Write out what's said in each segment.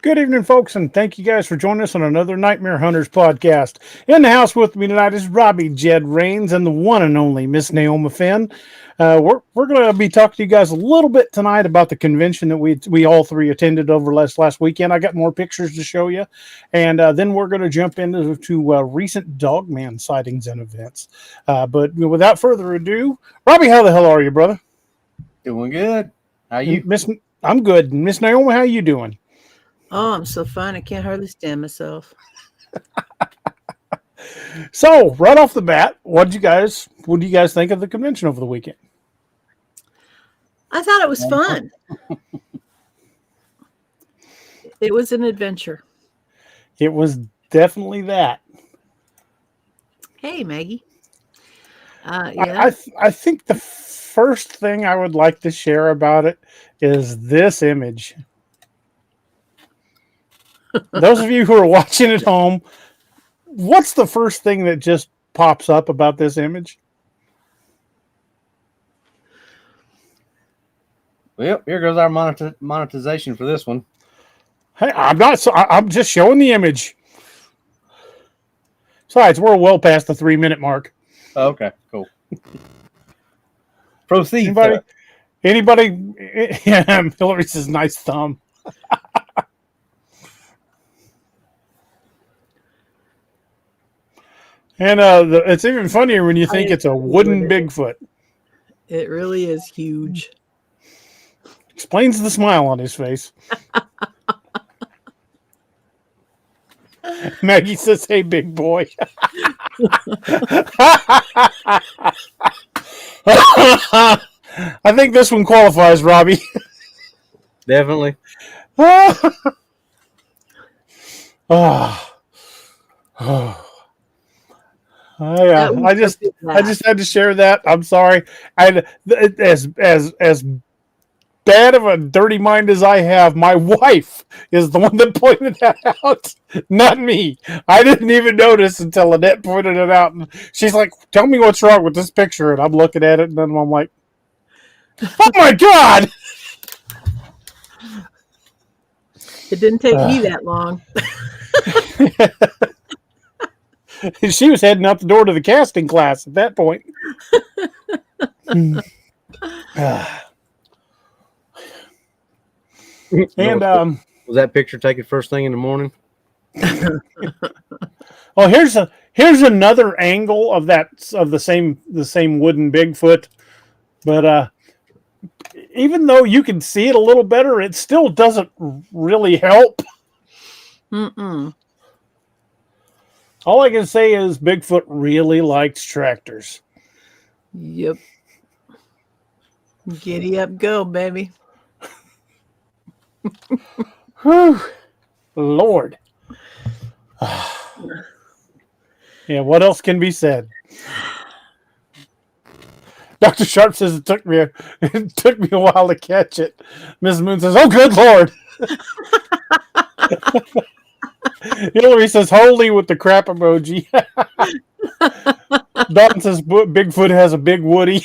Good evening, folks, and thank you guys for joining us on another Nightmare Hunters podcast. In the house with me tonight is Robbie Jed Rains and the one and only Miss Naomi Finn. We're going to be talking to you guys a little bit tonight about the convention that we all three attended over last weekend. I got more pictures to show you, and then we're going to jump into recent Dogman sightings and events. But without further ado, Robbie, how the hell are you, brother? Doing good. How you? I'm good. Miss Naomi, how you doing? Oh, I'm so fine. I can't hardly stand myself. So, right off the bat, what do you guys think of the convention over the weekend? I thought it was fun. It was an adventure. It was definitely that. Hey, Maggie. I think the first thing I would like to share about it is this image. Those of you who are watching at home, what's the first thing that just pops up about this image? Well, here goes our monetization for this one. Hey, I'm just showing the image. Besides, we're well past the 3-minute mark. Oh, okay, cool. Proceed. Anybody? Yeah, Hillary says nice thumb. And it's even funnier when you think it's a wooden Bigfoot. It really is huge. Explains the smile on his face. Maggie says, "Hey, big boy." I think this one qualifies, Robbie. Definitely. I just had to share that. I'm sorry. As bad of a dirty mind as I have, my wife is the one that pointed that out, not me. I didn't even notice until Annette pointed it out, and she's like, "Tell me what's wrong with this picture." And I'm looking at it, and then I'm like, "Oh my god!" It didn't take me that long. She was heading out the door to the casting class at that point. And was that picture taken first thing in the morning? Well, here's another angle of the same wooden Bigfoot, but even though you can see it a little better, it still doesn't really help. Mm-mm. All I can say is Bigfoot really likes tractors. Yep. Giddy up, go, baby. Whew. Lord. Yeah, what else can be said? Dr. Sharp says it took me a while to catch it. Ms. Moon says, "Oh, good Lord." Hillary says, "Holy," with the crap emoji. Dalton says, "Bigfoot has a big Woody."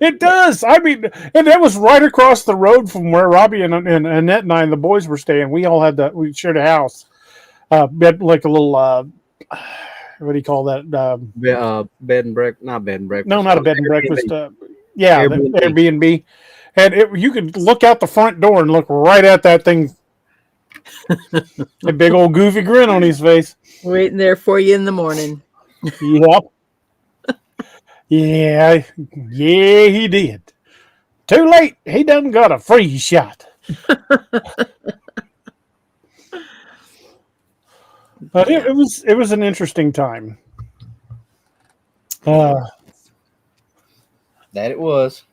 It does. I mean, and that was right across the road from where Robbie and Annette and I and the boys were staying. We all we shared a house. Like a little, what do you call that? Bed and breakfast. Not bed and breakfast. No, not a bed and breakfast. Yeah, Airbnb. Airbnb. And you could look out the front door and look right at that thing. A big old goofy grin on his face. Waiting there for you in the morning. Yep. Yeah, he did. Too late. He done got a free shot. But it was an interesting time. That it was.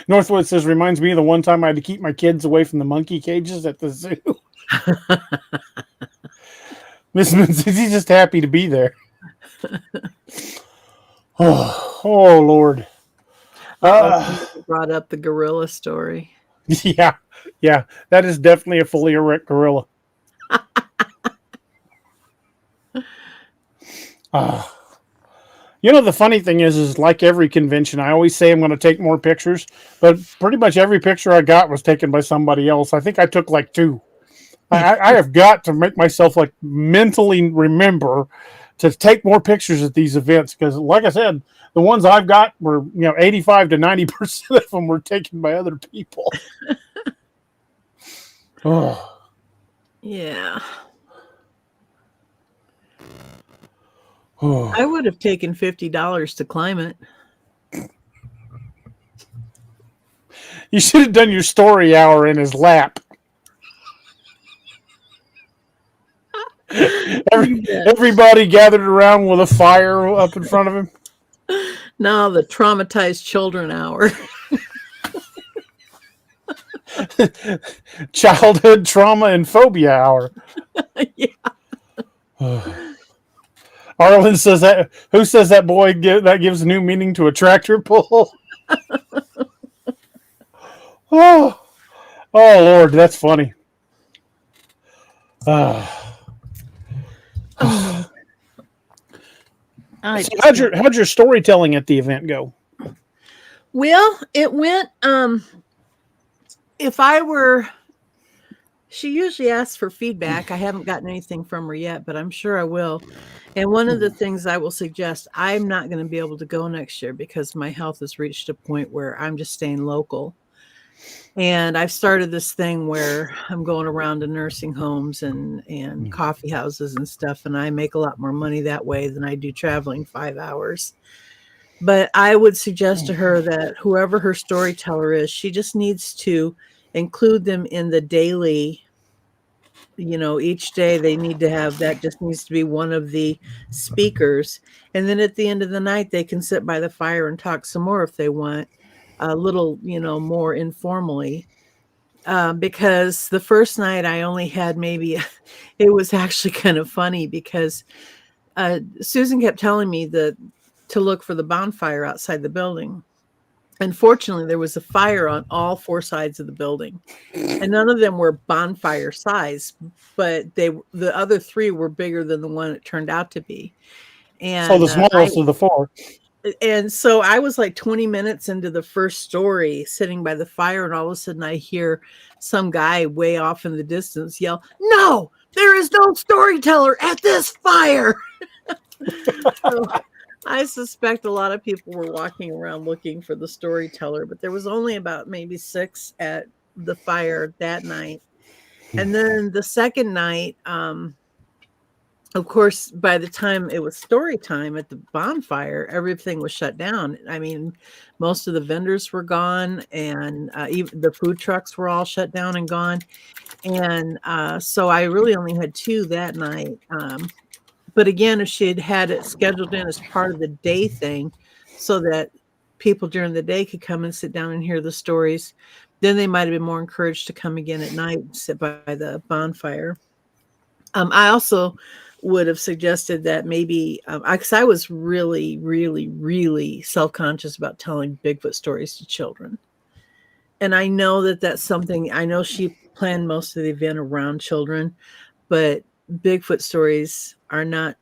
Northwood says, "Reminds me of the one time I had to keep my kids away from the monkey cages at the zoo." Miss Moon says he's just happy to be there. Oh Lord. Brought up the gorilla story. Yeah, that is definitely a fully erect gorilla. You know, the funny thing is like every convention, I always say I'm going to take more pictures, but pretty much every picture I got was taken by somebody else. I think I took like 2. I have got to make myself like mentally remember to take more pictures at these events because, like I said, the ones I've got were 85 to 90% of them were taken by other people. Oh, Yeah. oh. I would have taken $50 to climb it. You should have done your story hour in his lap. Everybody gathered around with a fire up in front of him. No, the traumatized children hour. Childhood trauma and phobia hour. Yeah. Arlen says that. Who says that boy that gives new meaning to a tractor pull? Oh, Lord, that's funny. Oh, So how'd your storytelling at the event go? Well, it went. If I were, she usually asks for feedback. I haven't gotten anything from her yet, but I'm sure I will. And one of the things I will suggest, I'm not going to be able to go next year because my health has reached a point where I'm just staying local. And I've started this thing where I'm going around to nursing homes and coffee houses and stuff, and I make a lot more money that way than I do traveling 5 hours. But I would suggest to her that whoever her storyteller is, she just needs to include them in the daily, each day they need to have that, just needs to be one of the speakers. And then at the end of the night, they can sit by the fire and talk some more if they want, a little, more informally. Because the first night I only had maybe, it was actually kind of funny because Susan kept telling me to look for the bonfire outside the building. Unfortunately, there was a fire on all 4 sides of the building, and none of them were bonfire size, but the other 3 were bigger than the one it turned out to be. And So the smallest of the 4. And so I was like 20 minutes into the first story sitting by the fire, and all of a sudden I hear some guy way off in the distance yell, "No, there is no storyteller at this fire." So I suspect a lot of people were walking around looking for the storyteller, but there was only about maybe 6 at the fire that night. And then the second night, of course, by the time it was story time at the bonfire, everything was shut down. I mean, most of the vendors were gone, and even the food trucks were all shut down and gone. And so I really only had 2 that night. But again, if she had it scheduled in as part of the day thing so that people during the day could come and sit down and hear the stories, then they might have been more encouraged to come again at night and sit by the bonfire. I also would have suggested that maybe, because I was really, really, really self-conscious about telling Bigfoot stories to children. And I know that that's something, I know she planned most of the event around children, but Bigfoot stories are not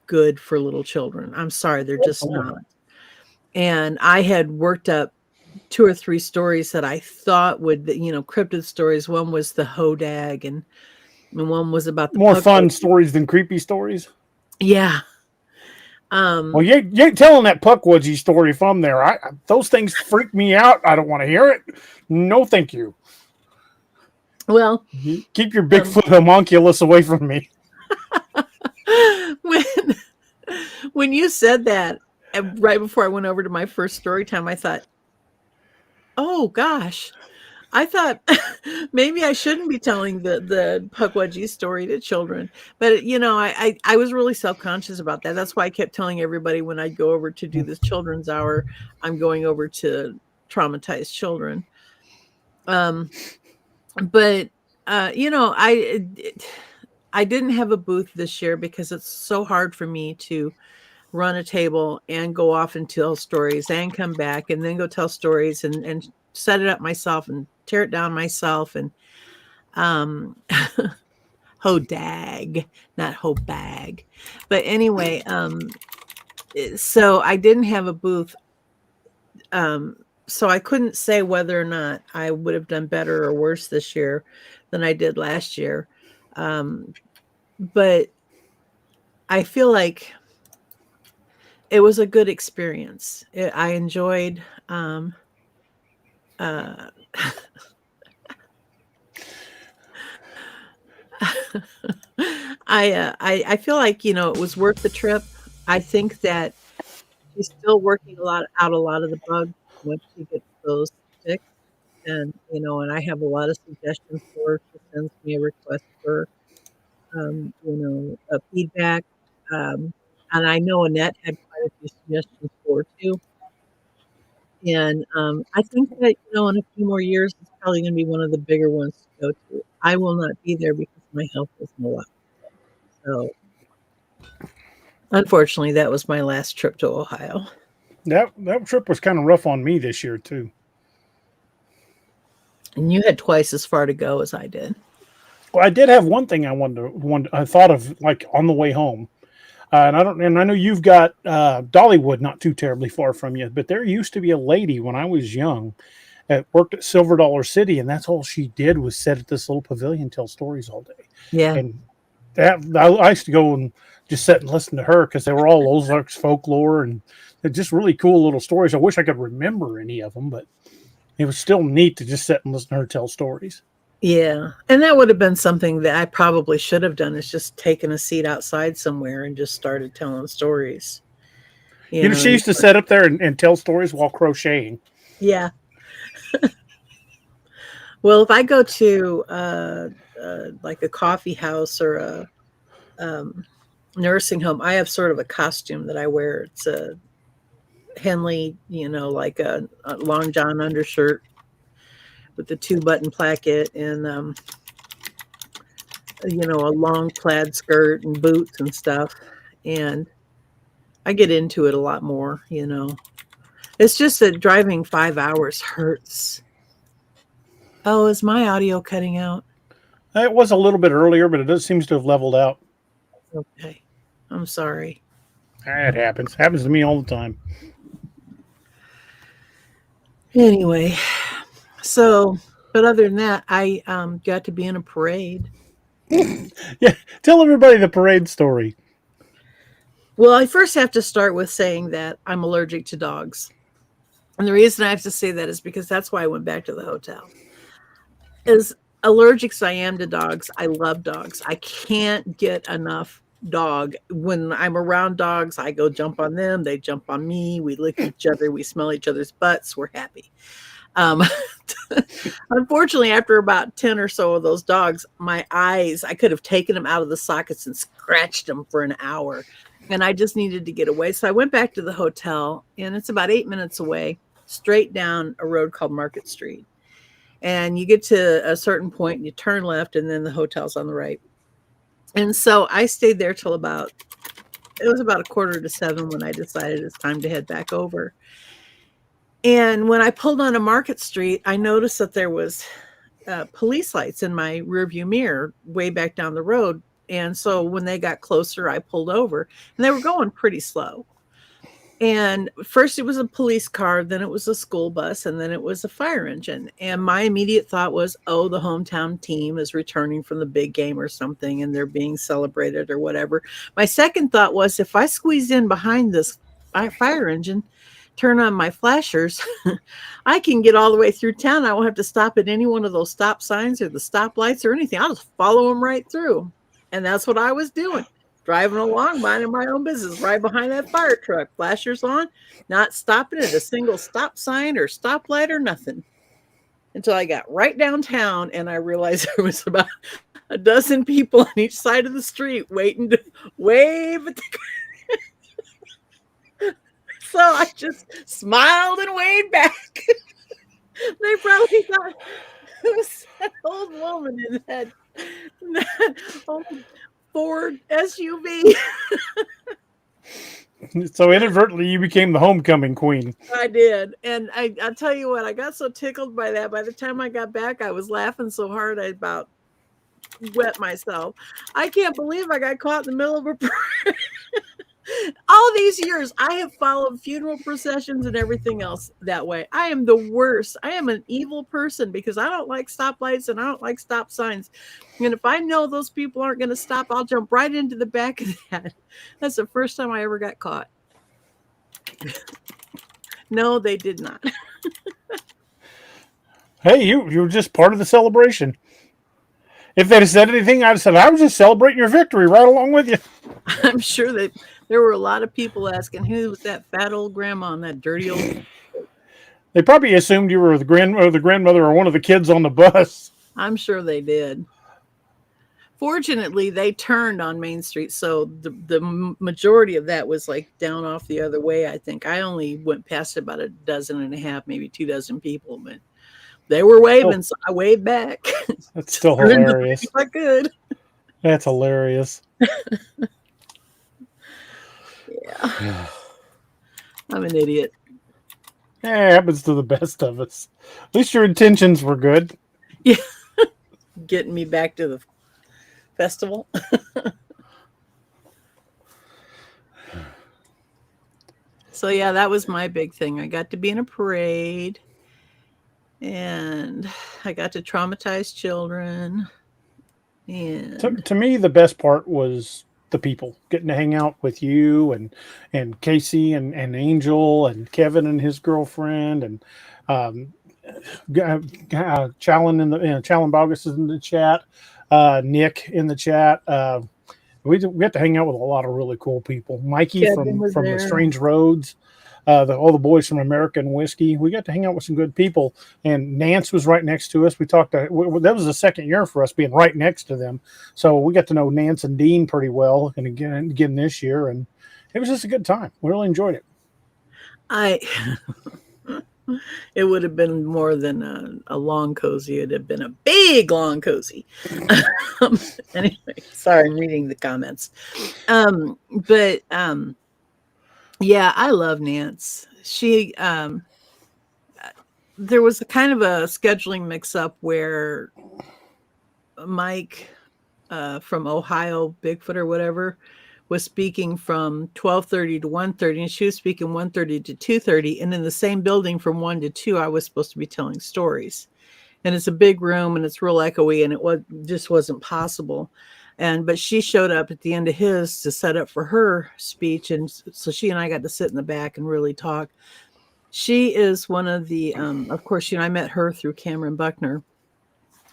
good for little children. I'm sorry, they're just not. And I had worked up 2 or 3 stories that I thought would, cryptid stories. One was the Hodag, and one was about the More fun stories than creepy stories. Yeah. Well, you ain't telling that Puckwudgie story from there. Those things freak me out. I don't want to hear it. No, thank you. Well, keep your Bigfoot homunculus away from me. When you said that, right before I went over to my first story time, I thought, oh gosh, I thought maybe I shouldn't be telling the Puckwudgie story to children. But, I was really self-conscious about that. That's why I kept telling everybody when I'd go over to do this children's hour, I'm going over to traumatized children. But, I didn't have a booth this year because it's so hard for me to run a table and go off and tell stories and come back and then go tell stories and set it up myself and tear it down myself. And Hodag, not Hobag. But anyway, so I didn't have a booth. So I couldn't say whether or not I would have done better or worse this year than I did last year. But I feel like it was a good experience. I enjoyed I feel like, it was worth the trip. I think that she's still working a lot of the bugs once she gets those fixed. And, and I have a lot of suggestions for her. She sends me a request for, a feedback. And I know Annette had quite a few suggestions for her too. And I think that, in a few more years, it's probably going to be one of the bigger ones to go to. I will not be there because my health isn't allowed. So, unfortunately, that was my last trip to Ohio. That trip was kind of rough on me this year too. And you had twice as far to go as I did. Well, I did have one thing I thought of like on the way home. And I know you've got Dollywood not too terribly far from you, but there used to be a lady when I was young that worked at Silver Dollar City, and that's all she did was sit at this little pavilion and tell stories all day. Yeah. And I used to go and just sit and listen to her because they were all Ozarks folklore and they're just really cool little stories. I wish I could remember any of them, but it was still neat to just sit and listen to her tell stories. Yeah. And that would have been something that I probably should have done, is just taken a seat outside somewhere and just started telling stories. You know, she used to sit up there and tell stories while crocheting. Yeah. Well, if I go to like a coffee house or a nursing home, I have sort of a costume that I wear. It's a Henley, like a long john undershirt with the 2-button placket and, a long plaid skirt and boots and stuff. And I get into it a lot more, It's just that driving 5 hours hurts. Oh, is my audio cutting out? It was a little bit earlier, but it seems to have leveled out. Okay. I'm sorry. It happens. Happens to me all the time. Anyway, so, but other than that, I got to be in a parade. Yeah, tell everybody the parade story. Well, I first have to start with saying that I'm allergic to dogs. And the reason I have to say that is because that's why I went back to the hotel. As allergic as I am to dogs, I love dogs. I can't get enough dog. When I'm around dogs, I go jump on them. They jump on me. We lick each other. We smell each other's butts. We're happy. Unfortunately, after about 10 or so of those dogs, my eyes, I could have taken them out of the sockets and scratched them for an hour. And I just needed to get away. So I went back to the hotel, and it's about 8 minutes away, straight down a road called Market Street. And you get to a certain point and you turn left, and then the hotel's on the right. And so I stayed there till it was about 6:45 when I decided it's time to head back over. And when I pulled onto Market Street, I noticed that there was police lights in my rearview mirror way back down the road. And so when they got closer, I pulled over, and they were going pretty slow. And first it was a police car, then it was a school bus, and then it was a fire engine. And my immediate thought was, oh, the hometown team is returning from the big game or something, and they're being celebrated or whatever. My second thought was, if I squeeze in behind this fire engine, turn on my flashers, I can get all the way through town. I won't have to stop at any one of those stop signs or the stoplights or anything. I'll just follow them right through. And that's what I was doing. Driving along, minding my own business, right behind that fire truck, flashers on, not stopping at a single stop sign or stoplight or nothing, until I got right downtown and I realized there was about a dozen people on each side of the street waiting to wave at the So I just smiled and waved back. They probably thought it was that old woman in that old Ford SUV. So inadvertently, you became the homecoming queen. I did. And I'll tell you what, I got so tickled by that. By the time I got back, I was laughing so hard I about wet myself. I can't believe I got caught in the middle of a parade. All these years, I have followed funeral processions and everything else that way. I am the worst. I am an evil person because I don't like stoplights and I don't like stop signs. And if I know those people aren't going to stop, I'll jump right into the back of that. That's the first time I ever got caught. No, they did not. Hey, you were just part of the celebration. If they'd have said anything, I'd have said, I was just celebrating your victory right along with you. I'm sure that there were a lot of people asking, who was that fat old grandma and that dirty old... They probably assumed you were the grandmother or one of the kids on the bus. I'm sure they did. Fortunately, they turned on Main Street, so the majority of that was like down off the other way, I think. I only went past about a dozen and a half, maybe 2 dozen people, but they were waving, so I waved back. That's still hilarious. If I could. That's hilarious. Yeah. I'm an idiot. It happens to the best of us. At least your intentions were good. Yeah. Getting me back to the festival. So yeah, that was my big thing. I got to be in a parade and I got to traumatize children. And To me, the best part was the people getting to hang out with you and Casey and Angel and Kevin and his girlfriend and Challen Challen Bogus is in the chat, Nick in the chat. We got to hang out with a lot of really cool people. Mikey Kevin from there. the Strange Roads. All the boys from American Whiskey. We got to hang out with some good people. And Nance was right next to us. We talked to, that was the second year for us being right next to them. So we got to know Nance and Dean pretty well. And again this year. And it was just a good time. We really enjoyed it. It would have been more than a long cozy. It'd have been a big long cozy. Anyway, sorry, I'm reading the comments. Yeah, I love Nance. She, there was a kind of a scheduling mix-up where Mike from Ohio, Bigfoot or whatever, was speaking from 12:30 to 1:30, and she was speaking 1:30 to 2:30, and in the same building from 1 to 2, I was supposed to be telling stories. And it's a big room, and it's real echoey, and it just wasn't possible. But she showed up at the end of his to set up for her speech. And so she and I got to sit in the back and really talk. She is one of the, of course, I met her through Cameron Buckner.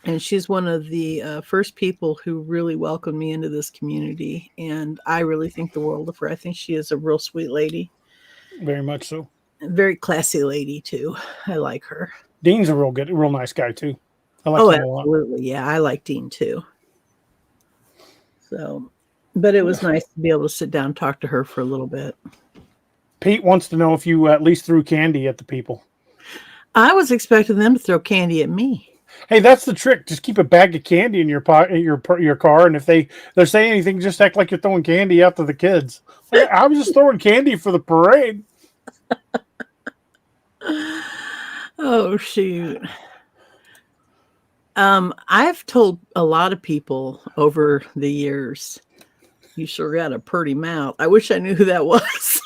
And she's one of the first people who really welcomed me into this community. And I really think the world of her. I think she is a real sweet lady. Very much so. A very classy lady, too. I like her. Dean's a real nice guy, too. I like him a lot. Absolutely. Yeah, I like Dean, too. So, but it was nice to be able to sit down and talk to her for a little bit. Pete wants to know if you at least threw candy at the people. I was expecting them to throw candy at me. Hey, that's the trick. Just keep a bag of candy in your car, and if they're saying anything, just act like you're throwing candy out to the kids. I was just throwing candy for the parade. Oh, shoot. I've told a lot of people over the years, you sure got a pretty mouth. I wish I knew who that was.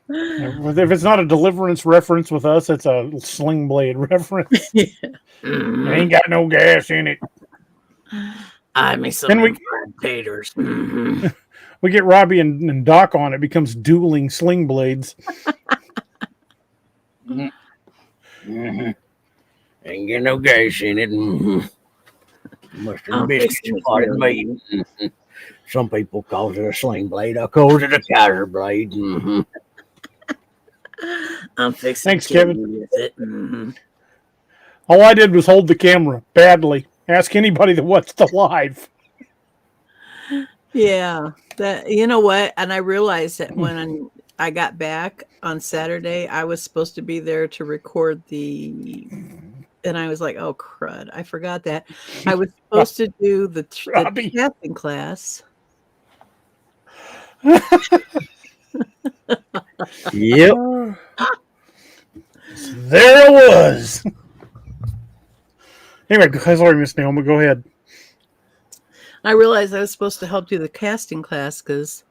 If it's not a Deliverance reference with us, it's a Sling Blade reference. Yeah. Ain't got no gas in it. I mean, some taters. We get Robbie and Doc on, it becomes dueling Sling Blades. Mm-hmm. Ain't got no gas in it. Mm-hmm. Mustard biscuits spotted me. Mm-hmm. Some people call it a sling blade. I call it a Kaiser blade. Mm-hmm. I'm fixing. Thanks, Kevin. With it. Mm-hmm. All I did was hold the camera badly. Ask anybody that watched the live. Yeah, that, you know what? And I realized that when I got back on Saturday, I was supposed to be there to record and I was like, oh, crud. I forgot that. I was supposed to do the casting class. Yep. There it was. Anyway, sorry, Miss Naomi, go ahead. I realized I was supposed to help do the casting class because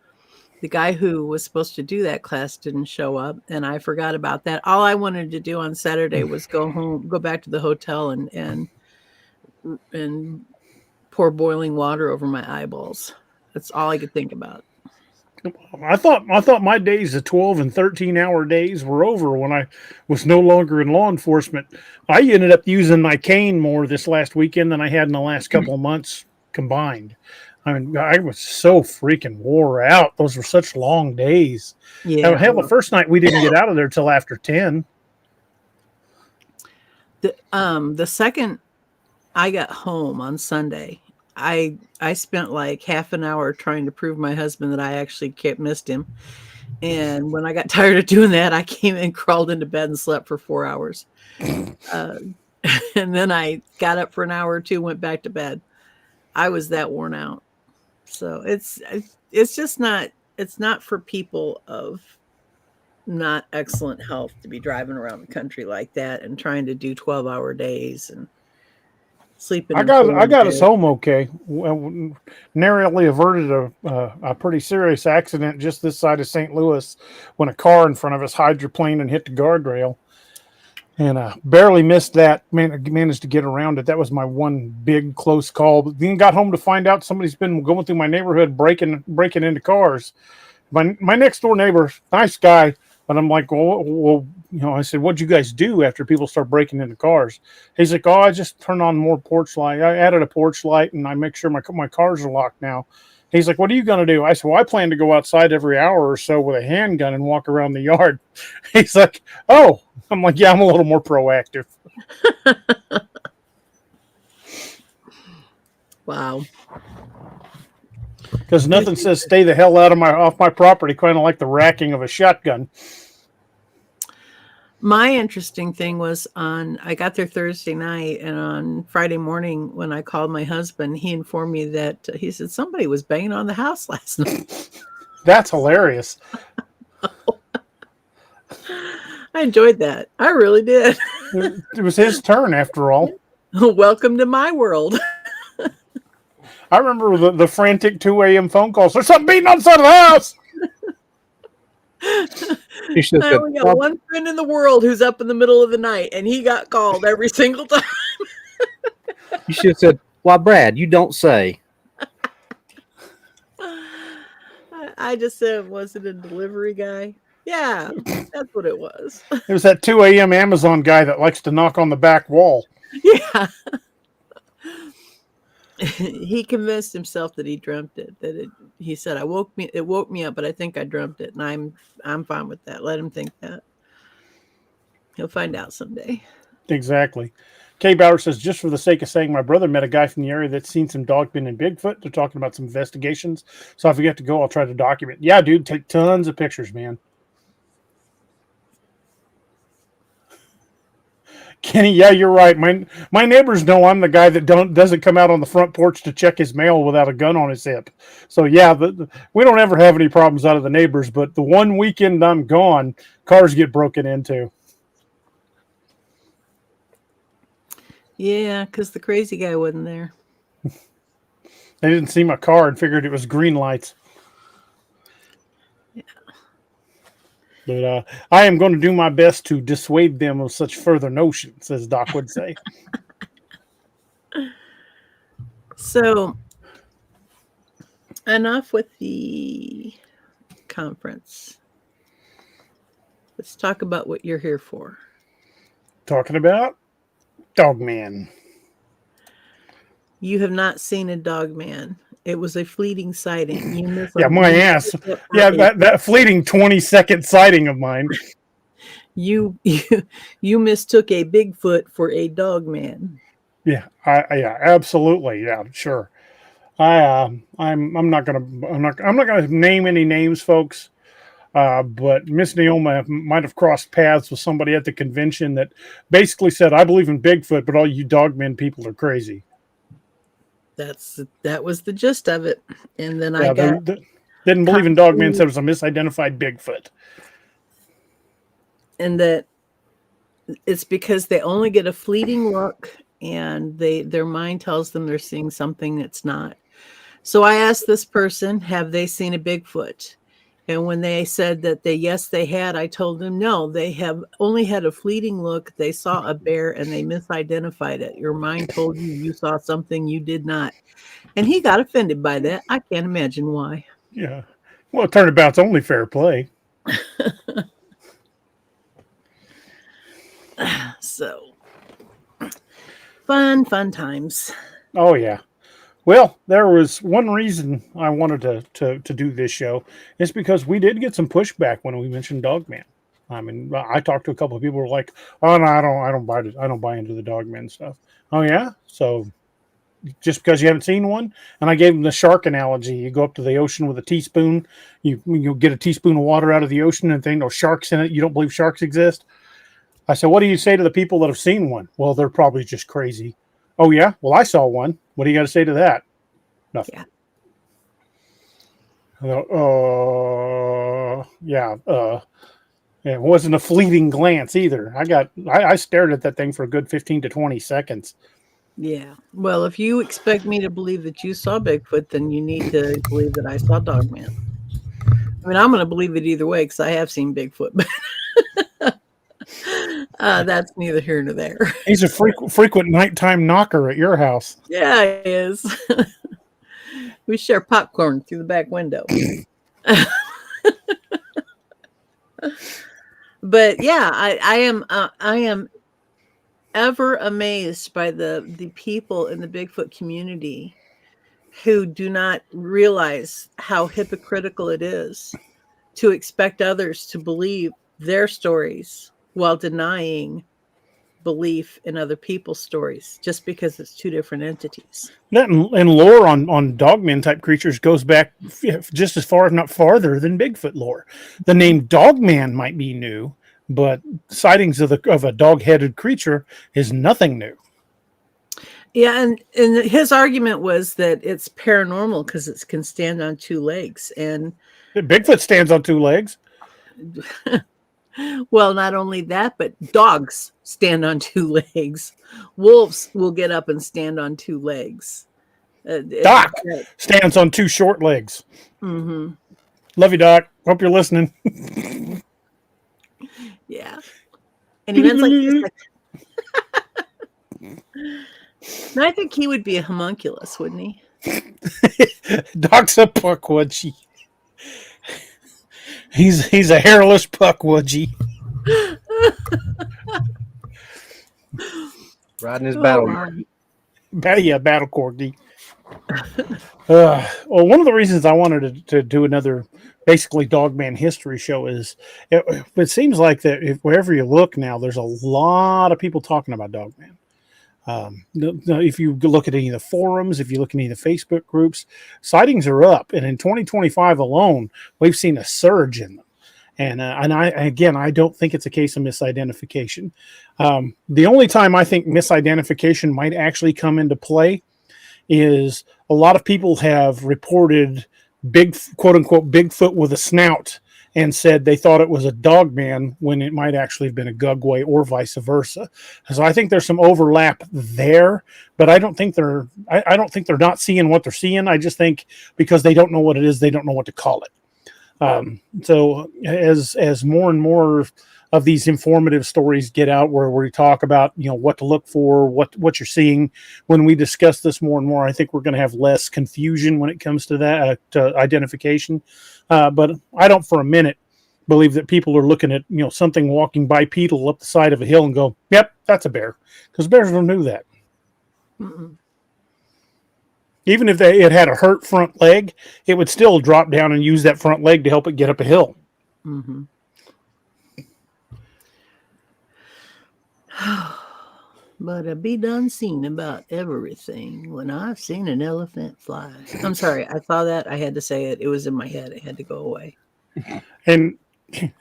the guy who was supposed to do that class didn't show up, and I forgot about that. All I wanted to do on Saturday was go back to the hotel and pour boiling water over my eyeballs. That's all I could think about. I thought my days of 12 and 13-hour days were over when I was no longer in law enforcement. I ended up using my cane more this last weekend than I had in the last couple of months combined. I mean, I was so freaking wore out. Those were such long days. Yeah. Hell, the first night we didn't get out of there till after 10. The second I got home on Sunday, I spent like half an hour trying to prove my husband that I actually missed him. And when I got tired of doing that, I came and crawled into bed and slept for 4 hours. And then I got up for an hour or two, went back to bed. I was that worn out. So it's just not, it's not for people of not excellent health to be driving around the country like that and trying to do 12-hour days and sleeping. I got us home okay. Narrowly averted a pretty serious accident just this side of St. Louis when a car in front of us hydroplaned and hit the guardrail. And barely missed that. Managed to get around it. That was my one big close call. But then got home to find out somebody's been going through my neighborhood breaking into cars. My next door neighbor, nice guy, but I'm like, well, you know, I said, what'd you guys do after people start breaking into cars? He's like, oh, I just turned on more porch light. I added a porch light and I make sure my cars are locked now. He's like, what are you going to do? I said, well, I plan to go outside every hour or so with a handgun and walk around the yard. He's like, oh. I'm like, yeah, I'm a little more proactive. Wow. Because nothing says stay the hell off my property, kind of like the racking of a shotgun. My interesting thing was I got there Thursday night, and on Friday morning when I called my husband, he informed me that he said somebody was banging on the house last night. That's hilarious. I enjoyed that. I really did. It was his turn after all. Welcome to my world. I remember the frantic 2 a.m. phone calls. There's something beating on the side of the house. I only got one friend in the world who's up in the middle of the night, and he got called every single time. You should have said, well, Brad, you don't say. I just said, was it a delivery guy? Yeah, that's what it was. It was that 2 a.m. Amazon guy that likes to knock on the back wall. Yeah. He convinced himself that he dreamt it. He said, it woke me up, but I think I dreamt it, and I'm fine with that. Let him think that. He'll find out someday. Exactly. Kay Bauer says, just for the sake of saying, my brother met a guy from the area that's seen some Dogman and Bigfoot. They're talking about some investigations. So if we get to go, I'll try to document. Yeah, dude, take tons of pictures, man. Kenny, yeah, you're right. My neighbors know I'm the guy that doesn't come out on the front porch to check his mail without a gun on his hip. So yeah, we don't ever have any problems out of the neighbors. But the one weekend I'm gone, cars get broken into. Yeah, because the crazy guy wasn't there. They didn't see my car and figured it was green lights. Yeah. But I am going to do my best to dissuade them of such further notions, as Doc would say. So, enough with the conference. Let's talk about what you're here for. Talking about Dogman. You have not seen a Dogman. It was a fleeting sighting. Yeah, my ass. Yeah, that fleeting 20-second sighting of mine. You mistook a Bigfoot for a Dogman. Yeah, yeah, absolutely. Yeah, sure. I'm not gonna name any names, folks. But Miss Naoma might have crossed paths with somebody at the convention that basically said, "I believe in Bigfoot, but all you Dogman people are crazy." That was the gist of it. And then didn't believe in Dogman, said it was a misidentified Bigfoot. And that it's because they only get a fleeting look and their mind tells them they're seeing something that's not. So I asked this person, have they seen a Bigfoot? And when they said that yes, they had, I told them no, they have only had a fleeting look. They saw a bear and they misidentified it. Your mind told you saw something you did not. And he got offended by that. I can't imagine why. Yeah. Well, turnabout's only fair play. So fun times. Oh, yeah. Well, there was one reason I wanted to do this show. It's because we did get some pushback when we mentioned Dogman. I mean, I talked to a couple of people who were like, "Oh no, I don't buy it. I don't buy into the Dogman stuff." Oh yeah, so just because you haven't seen one, and I gave them the shark analogy. You go up to the ocean with a teaspoon, you get a teaspoon of water out of the ocean, and think no sharks in it. You don't believe sharks exist. I said, "What do you say to the people that have seen one?" Well, they're probably just crazy. Oh yeah, well I saw one. What do you got to say to that? Nothing. Yeah. It wasn't a fleeting glance either. I stared at that thing for a good 15 to 20 seconds. Yeah. Well, if you expect me to believe that you saw Bigfoot, then you need to believe that I saw Dogman. I mean, I'm going to believe it either way because I have seen Bigfoot, but that's neither here nor there. He's a frequent nighttime knocker at your house. Yeah, he is. We share popcorn through the back window. But yeah, I am ever amazed by the people in the Bigfoot community who do not realize how hypocritical it is to expect others to believe their stories while denying belief in other people's stories just because it's two different entities. That and lore on Dogman type creatures goes back just as far, if not farther, than Bigfoot lore. The name Dogman might be new, but sightings of a dog-headed creature is nothing new. Yeah, and his argument was that it's paranormal because it can stand on two legs. And Bigfoot stands on two legs. Well, not only that, but dogs stand on two legs. Wolves will get up and stand on two legs. Doc stands on two short legs. Mm-hmm. Love you, Doc. Hope you're listening. Yeah. And events like this. I think he would be a homunculus, wouldn't he? Doc's a puckwudgie. He's a hairless puckwudgie. Riding his battle. Battle corgi. Well, one of the reasons I wanted to do another basically Dogman history show is it seems like that wherever you look now, there's a lot of people talking about Dogman. If you look at any of the forums, if you look at any of the Facebook groups, sightings are up, and in 2025 alone, we've seen a surge in them. And I don't think it's a case of misidentification. The only time I think misidentification might actually come into play is a lot of people have reported quote unquote Bigfoot with a snout and said they thought it was a Dogman when it might actually have been a Gugway or vice versa. So I think there's some overlap there, but I don't think they're not seeing what they're seeing. I just think because they don't know what it is, they don't know what to call it. So as more and more of these informative stories get out where we talk about, what to look for, what you're seeing, when we discuss this more and more, I think we're going to have less confusion when it comes to that, to identification. But I don't for a minute believe that people are looking at, something walking bipedal up the side of a hill and go, yep, that's a bear, because bears don't do that. Mm-mm. Even if it had a hurt front leg, it would still drop down and use that front leg to help it get up a hill. Mm-hmm. But I be done seen about everything when I've seen an elephant fly. I'm sorry, I saw that. I had to say it. It was in my head. It had to go away. And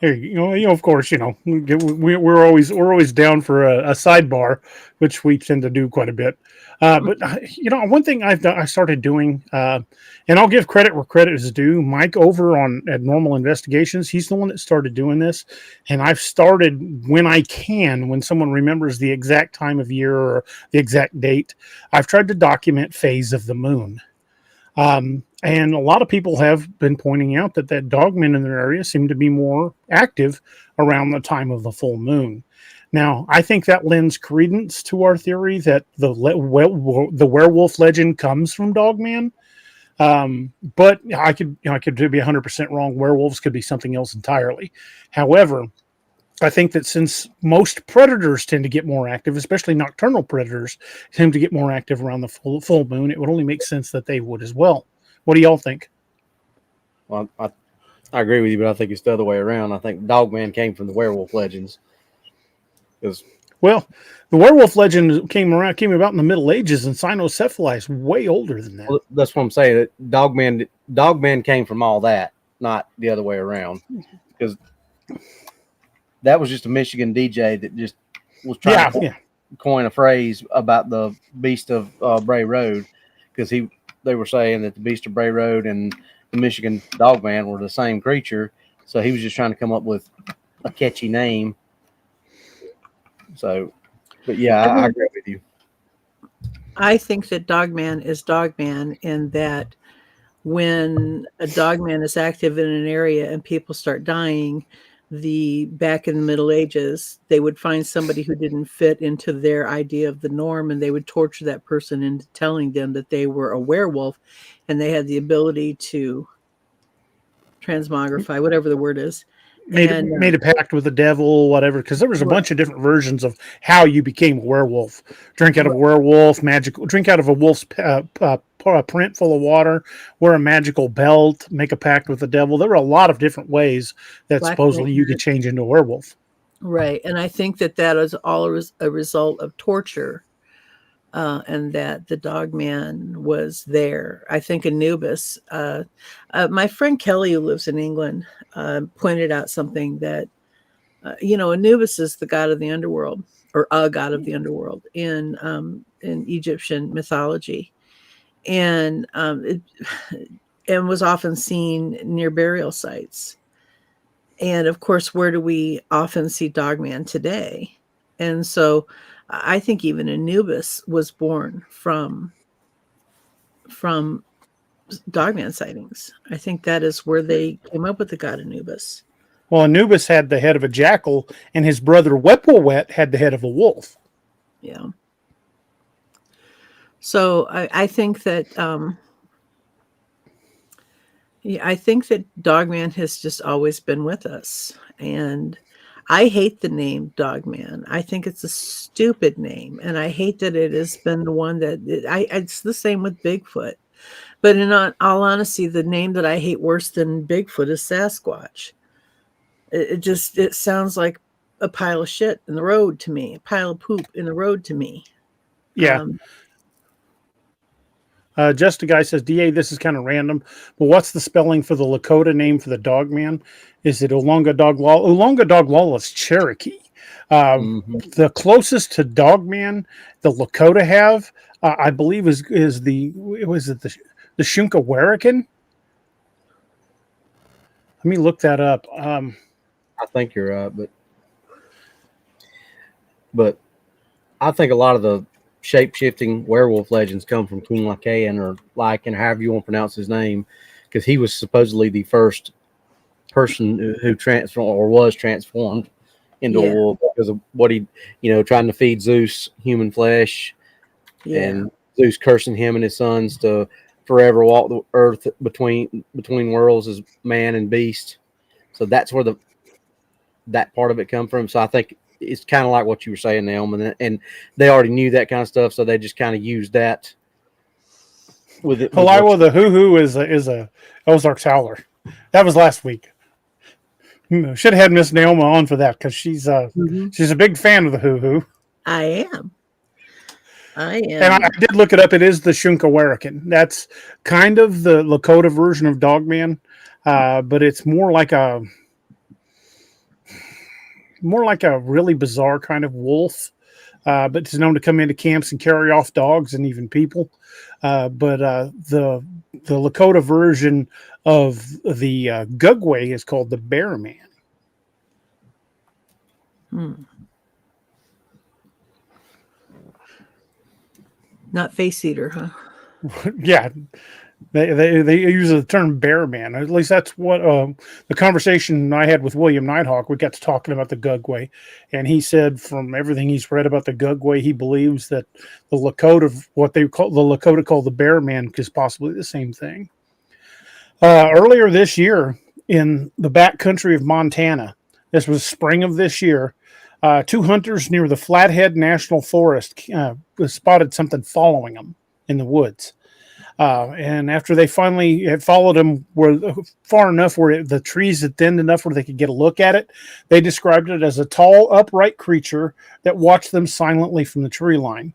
of course, we're always down for a sidebar, which we tend to do quite a bit. But one thing I started doing, and I'll give credit where credit is due. Mike over at Normal Investigations, he's the one that started doing this, and I've started when someone remembers the exact time of year or the exact date, I've tried to document phase of the moon. And a lot of people have been pointing out that dogmen in their area seem to be more active around the time of the full moon. Now, I think that lends credence to our theory that the werewolf legend comes from Dogman. But I could be 100% wrong. Werewolves could be something else entirely. However, I think that since most predators tend to get more active, especially nocturnal predators tend to get more active around the full moon, it would only make sense that they would as well. What do y'all think? Well, I agree with you, but I think it's the other way around. I think Dogman came from the werewolf legends. Well, the werewolf legend came about in the Middle Ages, and cynocephaly is way older than that. Well, that's what I'm saying. That Dogman came from all that, not the other way around. Because that was just a Michigan DJ that just was trying to coin a phrase about the Beast of Bray Road, because they were saying that the Beast of Bray Road and the Michigan Dogman were the same creature, so he was just trying to come up with a catchy name. So, but yeah, I agree with you. I think that Dogman is Dogman, and that when a Dogman is active in an area and people start dying, back in the Middle Ages, they would find somebody who didn't fit into their idea of the norm, and they would torture that person into telling them that they were a werewolf, and they had the ability to transmogrify, whatever the word is. Made a pact with the devil, whatever, because there was a bunch of different versions of how you became a werewolf. Drink out of a werewolf, drink out of a wolf's print full of water, wear a magical belt, make a pact with the devil. There were a lot of different ways that supposedly you could change into a werewolf. Right, and I think that is all a result of torture, and that the Dogman was there. I think Anubis, my friend Kelly, who lives in England, pointed out something that, Anubis is the god of the underworld, or a god of the underworld in Egyptian mythology, and and was often seen near burial sites. And of course, where do we often see Dogman today? And so I think even Anubis was born from Dogman sightings. I think that is where they came up with the god Anubis. Well, Anubis had the head of a jackal, and his brother Wepwawet had the head of a wolf. Yeah. So I think that I think that Dogman has just always been with us, and I hate the name Dogman. I think it's a stupid name, and I hate that it has been the one that it's the same with Bigfoot. But in all honesty, the name that I hate worse than Bigfoot is Sasquatch. It sounds like a pile of shit in the road to me, a pile of poop in the road to me. Yeah. Just a guy says, DA, this is kind of random, but what's the spelling for the Lakota name for the Dogman? Is it Olonga Doglala? Olonga Doglala is Cherokee. The closest to Dogman the Lakota have, I believe, is the Shunka-Werican? Let me look that up. I think you're right, but I think a lot of the shape-shifting werewolf legends come from King Lycaon, or Lycan, however you want to pronounce his name, because he was supposedly the first person who was transformed into a wolf because of what he, trying to feed Zeus human flesh, and Zeus cursing him and his sons to forever walk the earth between worlds as man and beast. So that's where that part of it come from. So I think it's kind of like what you were saying, Naomi, and they already knew that kind of stuff, so they just kind of used that with it. Palawa the Hoo-Hoo is a Ozark's howler. That was last week. Should have had Miss Naomi on for that, because she's a big fan of the Hoo-Hoo. I am. And I did look it up. It is the Shunka-Werican. That's kind of the Lakota version of Dogman, but it's more like a really bizarre kind of wolf, but it's known to come into camps and carry off dogs and even people. But the Lakota version of the Gugway is called the Bear Man. Not face eater, huh? Yeah. They use the term bear man. At least that's what the conversation I had with William Nighthawk. We got to talking about the Gugway, and he said from everything he's read about the Gugway, he believes that the Lakota, what they call the Lakota call the bear man, is possibly the same thing. Earlier this year, in the back country of Montana, this was spring of this year, 2 hunters near the Flathead National Forest spotted something following them in the woods. And after they finally had followed him far enough where the trees had thinned enough where they could get a look at it, they described it as a tall, upright creature that watched them silently from the tree line.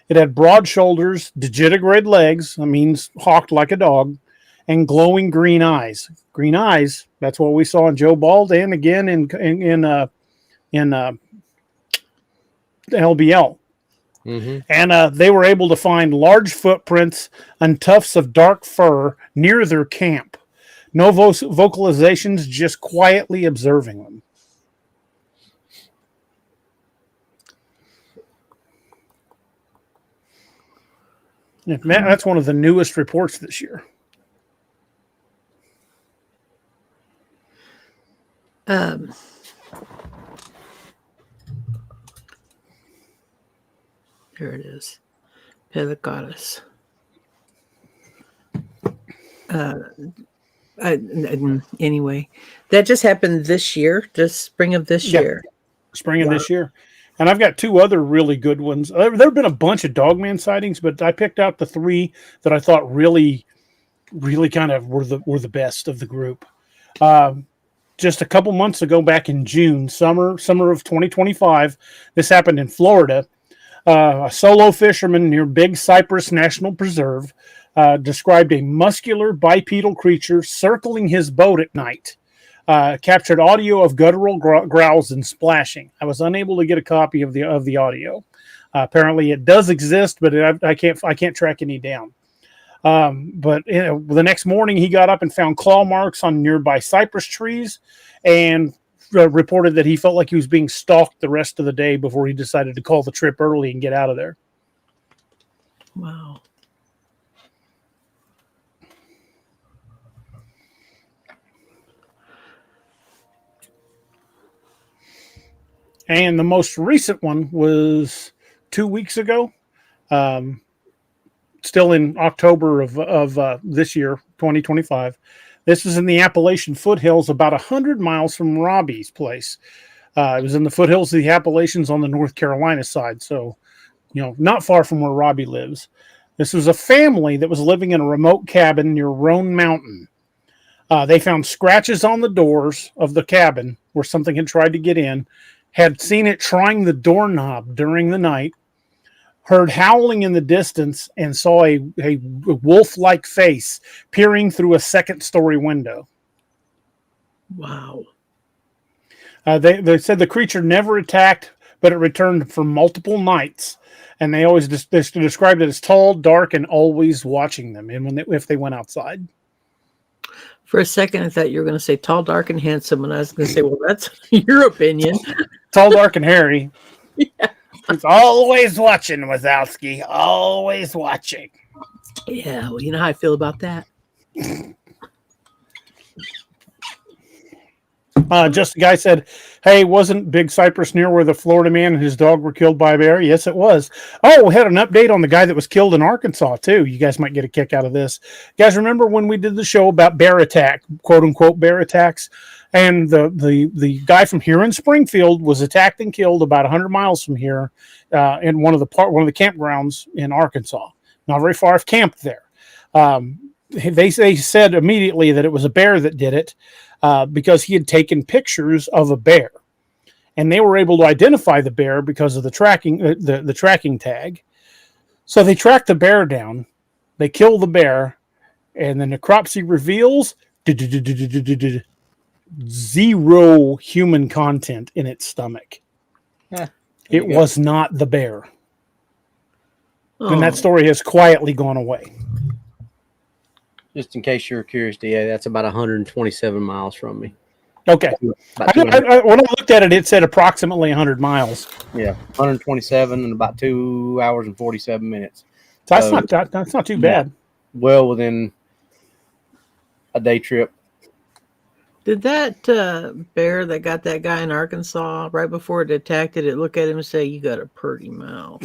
It had broad shoulders, digitigrade legs, that means hawked like a dog, and glowing green eyes. Green eyes, that's what we saw in Joe Bald and again in LBL. Mm-hmm. And they were able to find large footprints and tufts of dark fur near their camp. No vocalizations, just quietly observing them. Yeah, that's one of the newest reports this year. Here it is. Pelecatus. Anyway, that just happened this year, just spring of this year. Spring of this year. And I've got 2 other really good ones. There have been a bunch of Dogman sightings, but I picked out the 3 that I thought really kind of were the best of the group. Just a couple months ago, back in June, summer of 2025, this happened in Florida. A solo fisherman near Big Cypress National Preserve described a muscular bipedal creature circling his boat at night. Captured audio of guttural growls and splashing. I was unable to get a copy of the audio. Apparently, it does exist, but I can't track any down. But the next morning, he got up and found claw marks on nearby cypress trees, and reported that he felt like he was being stalked the rest of the day before he decided to call the trip early and get out of there. Wow. And the most recent one was 2 weeks ago, still in October of this year, 2025. This was in the Appalachian foothills, about 100 miles from Robbie's place. It was in the foothills of the Appalachians on the North Carolina side, so not far from where Robbie lives. This was a family that was living in a remote cabin near Roan Mountain. They found scratches on the doors of the cabin where something had tried to get in, had seen it trying the doorknob during the night, heard howling in the distance, and saw a wolf-like face peering through a second-story window. Wow. They said the creature never attacked, but it returned for multiple nights, and they always described it as tall, dark, and always watching them. And if they went outside. For a second, I thought you were going to say tall, dark, and handsome, and I was going to say, well, that's your opinion. Tall, dark, and hairy. Yeah. It's always watching, Wazowski. Always watching. Yeah, well, you know how I feel about that. Just a guy said, hey, wasn't Big Cypress near where the Florida man and his dog were killed by a bear? Yes, it was. Oh, we had an update on the guy that was killed in Arkansas, too. You guys might get a kick out of this. You guys remember when we did the show about bear attack, quote-unquote bear attacks? And the guy from here in Springfield was attacked and killed about 100 miles from here in one of the campgrounds in Arkansas. Not very far off camp there. They said immediately that it was a bear that did it because he had taken pictures of a bear. And they were able to identify the bear because of the tracking tag. So they tracked the bear down. They kill the bear. And the necropsy reveals 0 human content in its stomach. It was not the bear. Oh. And that story has quietly gone away. Just in case you're curious, DA, that's about 127 miles from me. Okay. When I looked at it, it said approximately 100 miles. Yeah, 127 and about 2 hours and 47 minutes. So that's not too bad. Well within a day trip. Did that bear that got that guy in Arkansas right before it attacked it look at him and say, "You got a pretty mouth"?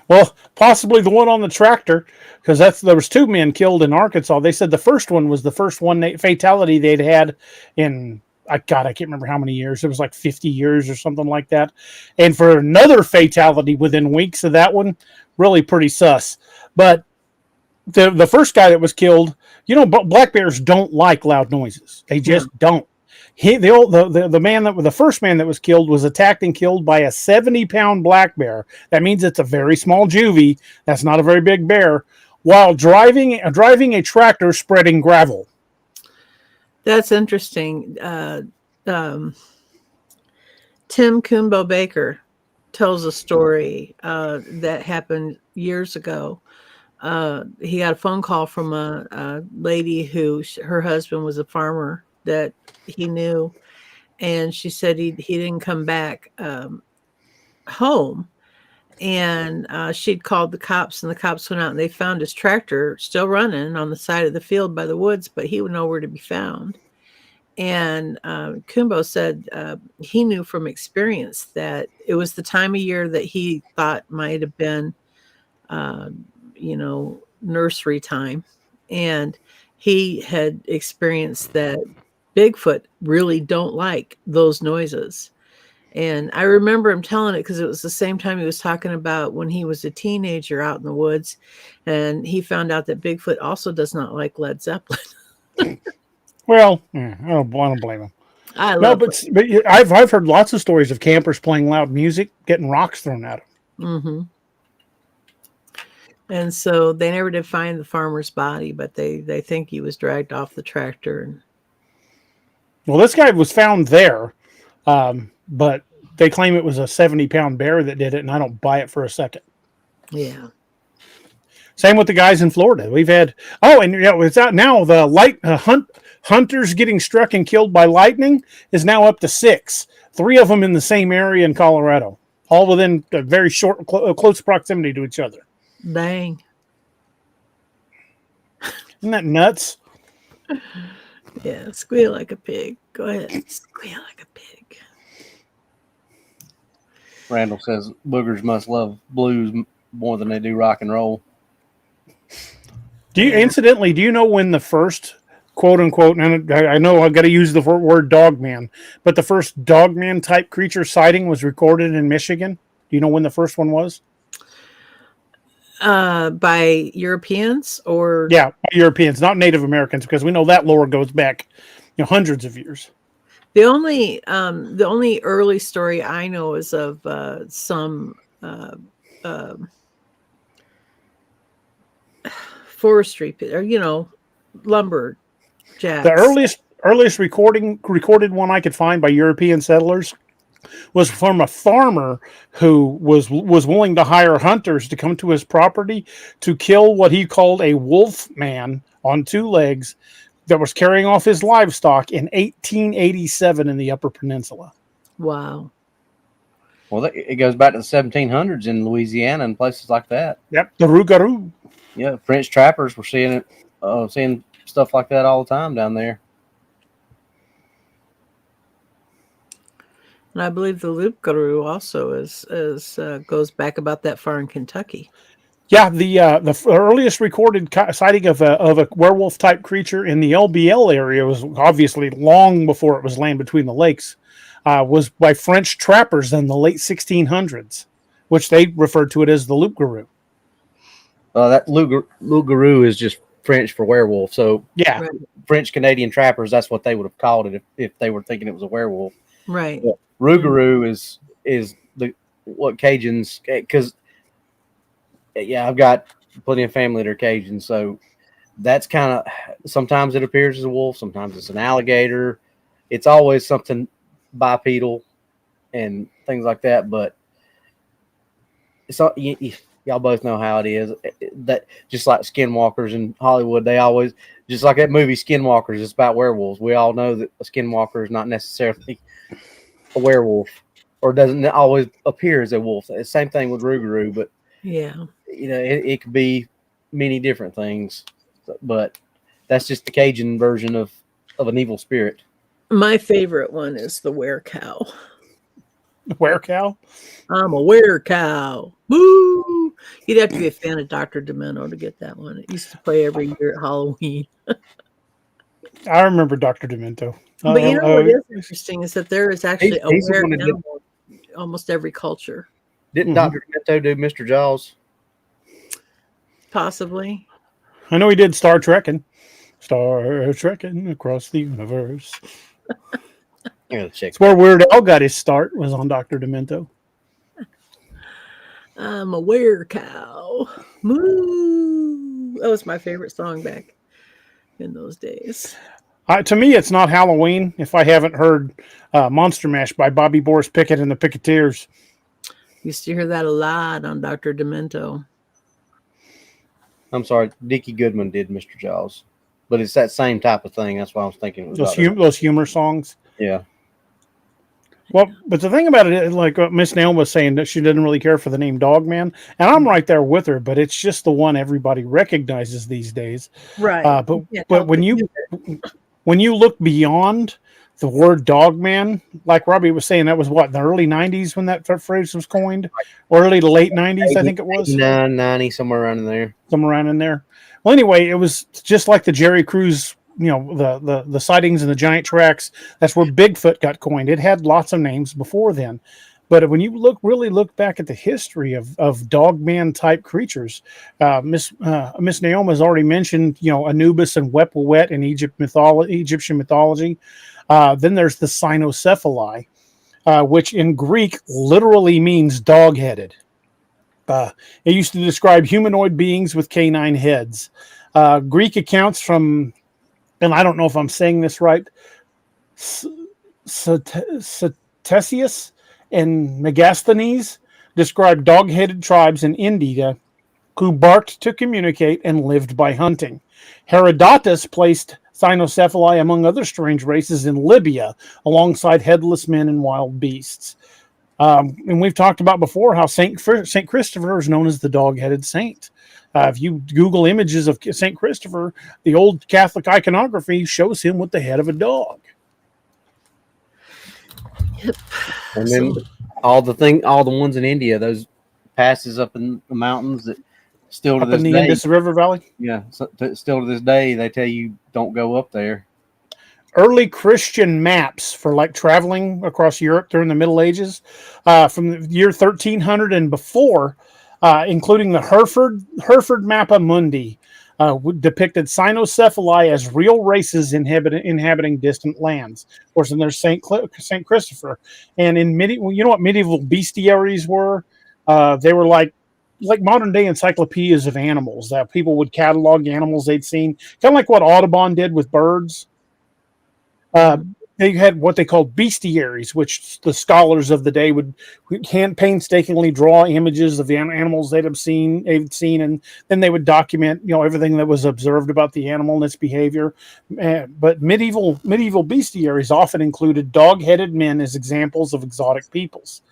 Well, possibly the one on the tractor, because there was 2 men killed in Arkansas. They said the first one was the first fatality they'd had in I can't remember how many years. It was like 50 years or something like that. And for another fatality within weeks of that one, really pretty sus. But the first guy that was killed, black bears don't like loud noises. They just don't. The first man that was killed was attacked and killed by a 70-pound black bear. That means it's a very small juvie. That's not a very big bear. While driving a tractor spreading gravel. That's interesting. Tim Kumbo Baker tells a story that happened years ago. He got a phone call from a lady who her husband was a farmer that he knew, and she said he didn't come back home, and she'd called the cops, and the cops went out and they found his tractor still running on the side of the field by the woods, but he was nowhere to be found. And Kumbo said he knew from experience that it was the time of year that he thought might have been nursery time, and he had experienced that Bigfoot really don't like those noises. And I remember him telling it because it was the same time he was talking about when he was a teenager out in the woods, and he found out that Bigfoot also does not like Led Zeppelin. Well, I don't blame him. But I've heard lots of stories of campers playing loud music, getting rocks thrown at them. Mm-hmm. And so they never did find the farmer's body, but they think he was dragged off the tractor. Well, this guy was found there, but they claim it was a 70-pound bear that did it, and I don't buy it for a second. Yeah. Same with the guys in Florida. We've had it's out now. The hunters getting struck and killed by lightning is now up to 6. 3 of them in the same area in Colorado, all within a very short, close proximity to each other. Dang. Isn't that nuts? Yeah, squeal like a pig. Go ahead. Squeal like a pig. Randall says boogers must love blues more than they do rock and roll. Do you know when the first quote unquote, and I know I've got to use the word dogman, but the first dogman type creature sighting was recorded in Michigan? Do you know when the first one was? By Europeans or Europeans, not Native Americans, because we know that lore goes back, hundreds of years. The only early story I know is of some forestry or lumber jacks. The earliest recorded one I could find by European settlers was from a farmer who was willing to hire hunters to come to his property to kill what he called a wolf man on 2 legs that was carrying off his livestock in 1887 in the Upper Peninsula. Wow. Well, it goes back to the 1700s in Louisiana and places like that. Yep, the rougarou. Yeah, French trappers were seeing stuff like that all the time down there. And I believe the loup-garou also goes back about that far in Kentucky. Yeah, the earliest recorded sighting of a werewolf type creature in the LBL area was obviously long before it was Land Between the Lakes. Was by French trappers in the late 1600s, which they referred to it as the loup-garou. That loup-garou is just French for werewolf. So yeah, right. French Canadian trappers, that's what they would have called it if they were thinking it was a werewolf. Right. But rougarou is what Cajuns, because I've got plenty of family that are Cajuns, so that's kind of, sometimes it appears as a wolf, sometimes it's an alligator. It's always something bipedal and things like that, but y'all both know how it is. That just like skinwalkers in Hollywood, they always, just like that movie Skinwalkers, it's about werewolves. We all know that a skinwalker is not necessarily a werewolf, or doesn't always appear as a wolf. It's the same thing with rougarou, but yeah, it could be many different things. But that's just the Cajun version of an evil spirit. My favorite one is the were-cow. Were-cow? I'm a were-cow. Woo! You'd have to be a fan of Dr. Demento to get that one. It used to play every year at Halloween. I remember Dr. Demento. But you know what is interesting is that there is actually a were-cow in almost every culture. Didn't Dr. Demento do Mr. Jaws? Possibly. I know he did Star Trekking. Star Trekking across the universe. It's where Weird Al got his start, was on Dr. Demento. I'm a were-cow. Moo. That was my favorite song back in those days. To me, it's not Halloween if I haven't heard Monster Mash by Bobby Boris Pickett and the Picketeers. Used to hear that a lot on Dr. Demento. I'm sorry, Dickie Goodman did Mr. Jaws, but it's that same type of thing. That's why I was thinking it was those humor songs. Yeah. Well, but the thing about it, like Miss Naomi was saying, that she didn't really care for the name Dogman, and I'm right there with her. But it's just the one everybody recognizes these days, right? But when you look beyond the word Dogman, like Robbie was saying, that was what, in the early '90s when that phrase was coined, or early to late '90s, I think it was. 90, somewhere around in there. Somewhere around in there. Well, anyway, it was just like the Jerry Crews, the sightings and the giant tracks. That's where Bigfoot got coined. It had lots of names before then, but when you really look back at the history of Dogman type creatures, Miss Naomi has already mentioned Anubis and Wepwawet in Egyptian mythology. Then there's the cynocephali, which in Greek literally means dog-headed. It used to describe humanoid beings with canine heads. Greek accounts from, and I don't know if I'm saying this right, Ctesias and Megasthenes described dog-headed tribes in India who barked to communicate and lived by hunting. Herodotus placed cynocephali among other strange races in Libya alongside headless men and wild beasts. And we've talked about before how Saint Christopher is known as the dog-headed saint. If you Google images of Saint Christopher, the old Catholic iconography shows him with the head of a dog. Yep. And then all the ones in India, those passes up in the mountains that still to Up this in the day, Indus River Valley? Yeah, still to this day, they tell you don't go up there. Early Christian maps for like traveling across Europe during the Middle Ages, from the year 1300 and before, including the Hereford Mappa Mundi, depicted cynocephali as real races inhabiting distant lands. Of course, and there's Saint Christopher. And in what medieval bestiaries were? They were like modern day encyclopedias of animals that people would catalog animals they'd seen, kind of like what Audubon did with birds. They had what they called bestiaries, which the scholars of the day would painstakingly draw images of the animals they'd seen, and then they would document, everything that was observed about the animal and its behavior. But medieval bestiaries often included dog-headed men as examples of exotic peoples.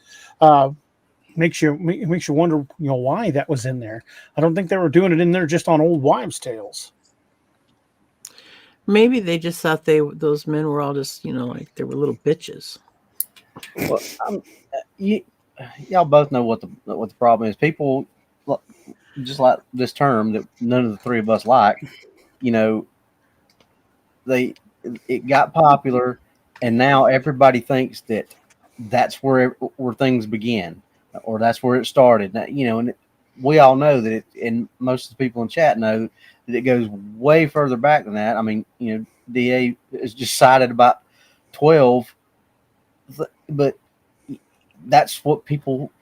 Makes you wonder, why that was in there. I don't think they were doing it in there just on old wives' tales. Maybe they just thought those men were all just, like they were little bitches. Well, y'all both know what the problem is. People just like this term that none of the three of us like. It got popular, and now everybody thinks that that's where things begin, or that's where it started. Now, and we all know that and most of the people in chat know that it goes way further back than that. I mean, DA has just cited about 12, but that's what people,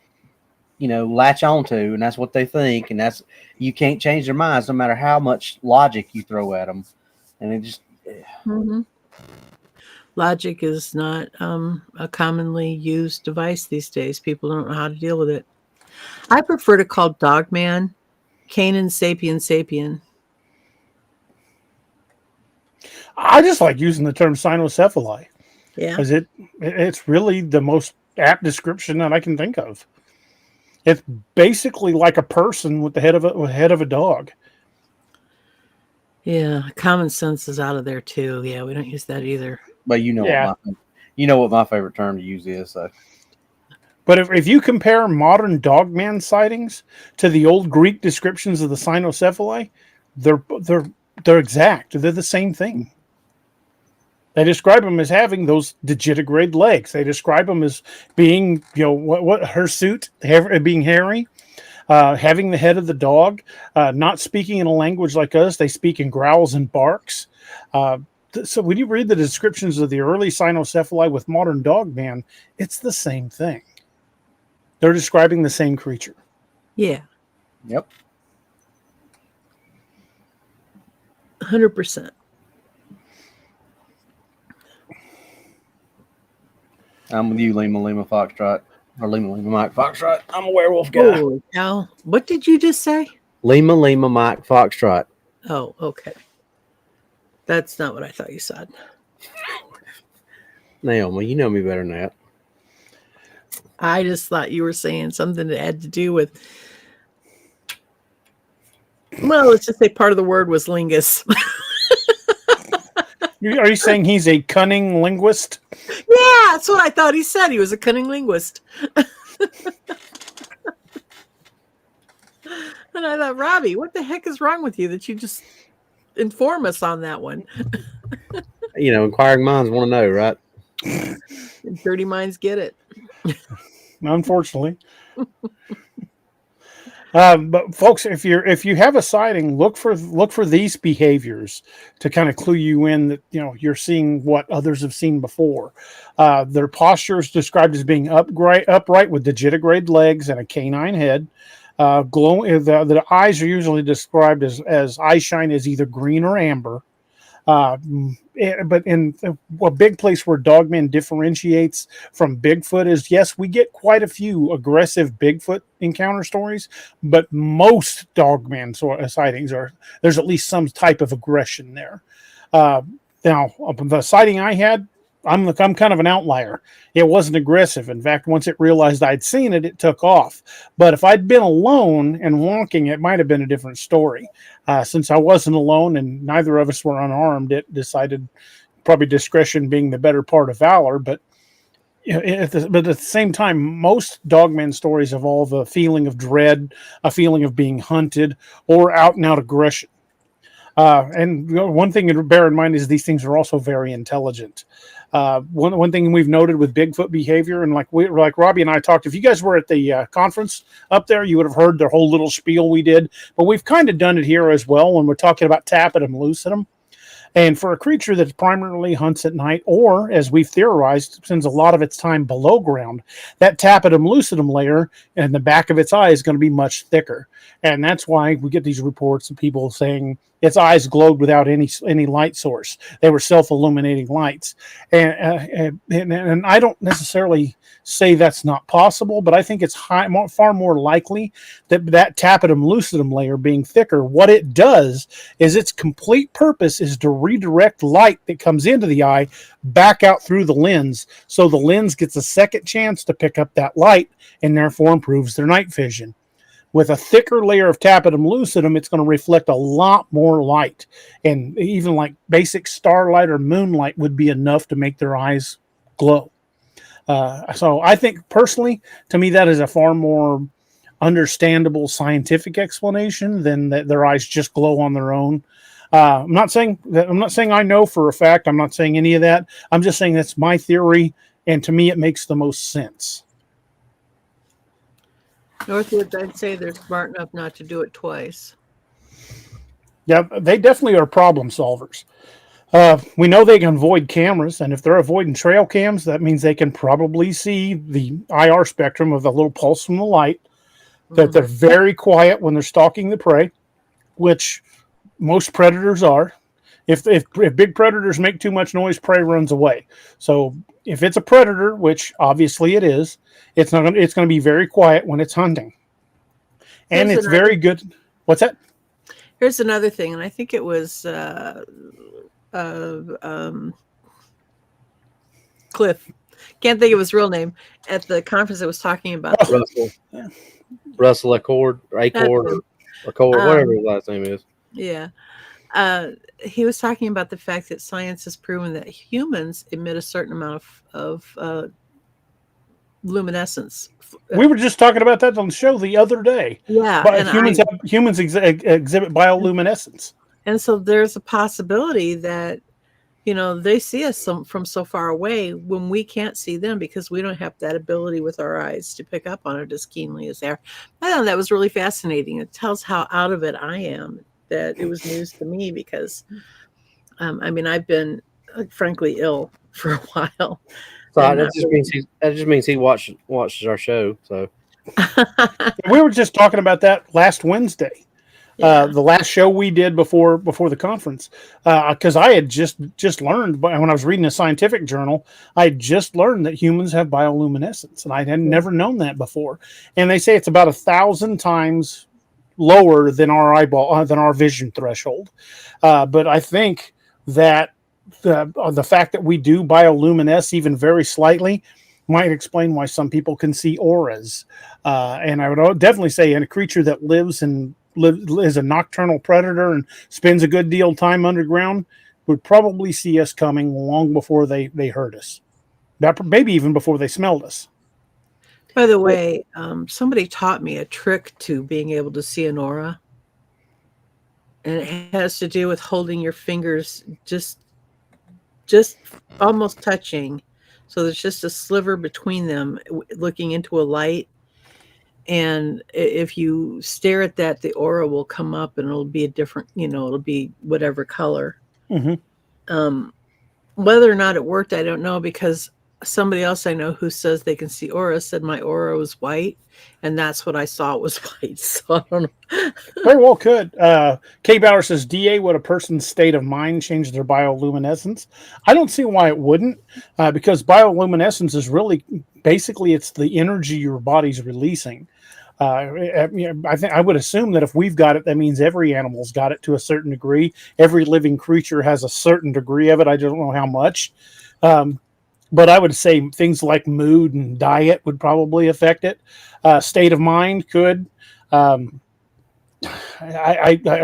latch onto, and that's what they think, and you can't change their minds no matter how much logic you throw at them, and it just. Mm-hmm. Logic is not a commonly used device these days. People don't know how to deal with it. I prefer to call Dogman Canin sapien sapien. I just like using the term cynocephali. Yeah. Because it's really the most apt description that I can think of. It's basically like a person with the head of a dog. Yeah, common sense is out of there too. Yeah, we don't use that either. But you know what my favorite term to use is. So. But if you compare modern Dogman sightings to the old Greek descriptions of the cynocephali, they're exact. They're the same thing. They describe them as having those digitigrade legs. They describe them as being, what hirsute, being hairy, having the head of the dog, not speaking in a language like us. They speak in growls and barks. So when you read the descriptions of the early cynocephali with modern Dogman, it's the same thing. They're describing the same creature. Yeah. Yep. 100%. I'm with you, Lima Foxtrot. Or Lima Mike Foxtrot. I'm a werewolf guy. Holy cow. What did you just say? Lima Mike Foxtrot. Oh, okay. That's not what I thought you said. Naomi, you know me better than that. I just thought you were saying something that had to do with, well, let's just say part of the word was lingus. Are you saying he's a cunning linguist? Yeah, that's what I thought he said. He was a cunning linguist. And I thought, Robbie, what the heck is wrong with you that you just inform us on that one? Inquiring minds want to know, right? And dirty minds get it. Unfortunately. But folks, if you have a sighting, look for these behaviors to kind of clue you in that you're seeing what others have seen before. Their posture is described as being upright with digitigrade legs and a canine head. Glowing. The eyes are usually described as eye shine is either green or amber. But in a big place where Dogman differentiates from Bigfoot is, yes, we get quite a few aggressive Bigfoot encounter stories, but most Dogman sightings there's at least some type of aggression there. Now, the sighting I had, I'm kind of an outlier. It wasn't aggressive. In fact, once it realized I'd seen it, it took off. But if I'd been alone and walking, it might have been a different story. Since I wasn't alone and neither of us were unarmed, it decided probably discretion being the better part of valor. But at the same time, most Dogman stories involve a feeling of dread, a feeling of being hunted, or out and out aggression. And one thing to bear in mind is these things are also very intelligent. One thing we've noted with Bigfoot behavior, and like Robbie and I talked, if you guys were at the conference up there, you would have heard the whole little spiel we did. But we've kind of done it here as well when we're talking about tapetum lucidum. And for a creature that primarily hunts at night, or as we've theorized, spends a lot of its time below ground, that tapetum lucidum layer in the back of its eye is going to be much thicker. And that's why we get these reports of people saying its eyes glowed without any light source. They were self-illuminating lights. And I don't necessarily say that's not possible, but I think it's far more likely that tapetum lucidum layer being thicker, what it does is its complete purpose is to redirect light that comes into the eye back out through the lens, so the lens gets a second chance to pick up that light and therefore improves their night vision. With a thicker layer of tapetum lucidum, it's going to reflect a lot more light, and even like basic starlight or moonlight would be enough to make their eyes glow. So I think personally, to me, that is a far more understandable scientific explanation than that their eyes just glow on their own. I'm not saying I know for a fact. I'm not saying any of that. I'm just saying that's my theory, and to me, it makes the most sense. Northwoods, I'd say they're smart enough not to do it twice. Yeah, they definitely are problem solvers. We know they can avoid cameras, and if they're avoiding trail cams, that means they can probably see the IR spectrum of the little pulse from the light, that they're very quiet when they're stalking the prey, which most predators are. If big predators make too much noise, prey runs away. So if it's a predator, which obviously it is, it's going to be very quiet when it's hunting. And it's very good. What's that? Here's another thing, and I think it was Cliff. Can't think of his real name at the conference that was talking about Russell Accord, whatever his last name is. Yeah. He was talking about the fact that science has proven that humans emit a certain amount of luminescence. We were just talking about that on the show the other day. Yeah, But and humans exhibit bioluminescence. and so there's a possibility that they see us from so far away when we can't see them because we don't have that ability with our eyes to pick up on it as keenly as they are. I thought that was really fascinating. It tells how out of it I am, that it was news to me because, I've been frankly ill for a while. So And that just means he watches our show. So We were just talking about that last Wednesday. Yeah. The last show we did before the conference, because I had just learned when I was reading a scientific journal, I had just learned that humans have bioluminescence, and I had never known that before. And they say it's about 1,000 times lower than our eyeball than our vision threshold. But I think that the fact that we do bioluminesce even very slightly might explain why some people can see auras. And I would definitely say in a creature that is a nocturnal predator and spends a good deal of time underground would probably see us coming long before they heard us. That maybe even before they smelled us. By the way, somebody taught me a trick to being able to see an aura. And it has to do with holding your fingers just almost touching. So there's just a sliver between them looking into a light. And if you stare at that, the aura will come up and it'll be a different, it'll be whatever color. Mm-hmm. Whether or not it worked, I don't know, because somebody else I know who says they can see aura said my aura was white, and that's what I saw was white. So I don't know. Very well could. K Bauer says, DA, would a person's state of mind change their bioluminescence? I don't see why it wouldn't, because bioluminescence is really basically it's the energy your body's releasing. I would assume that if we've got it, that means every animal's got it to a certain degree. Every living creature has a certain degree of it. I don't know how much. But I would say things like mood and diet would probably affect it. State of mind could. I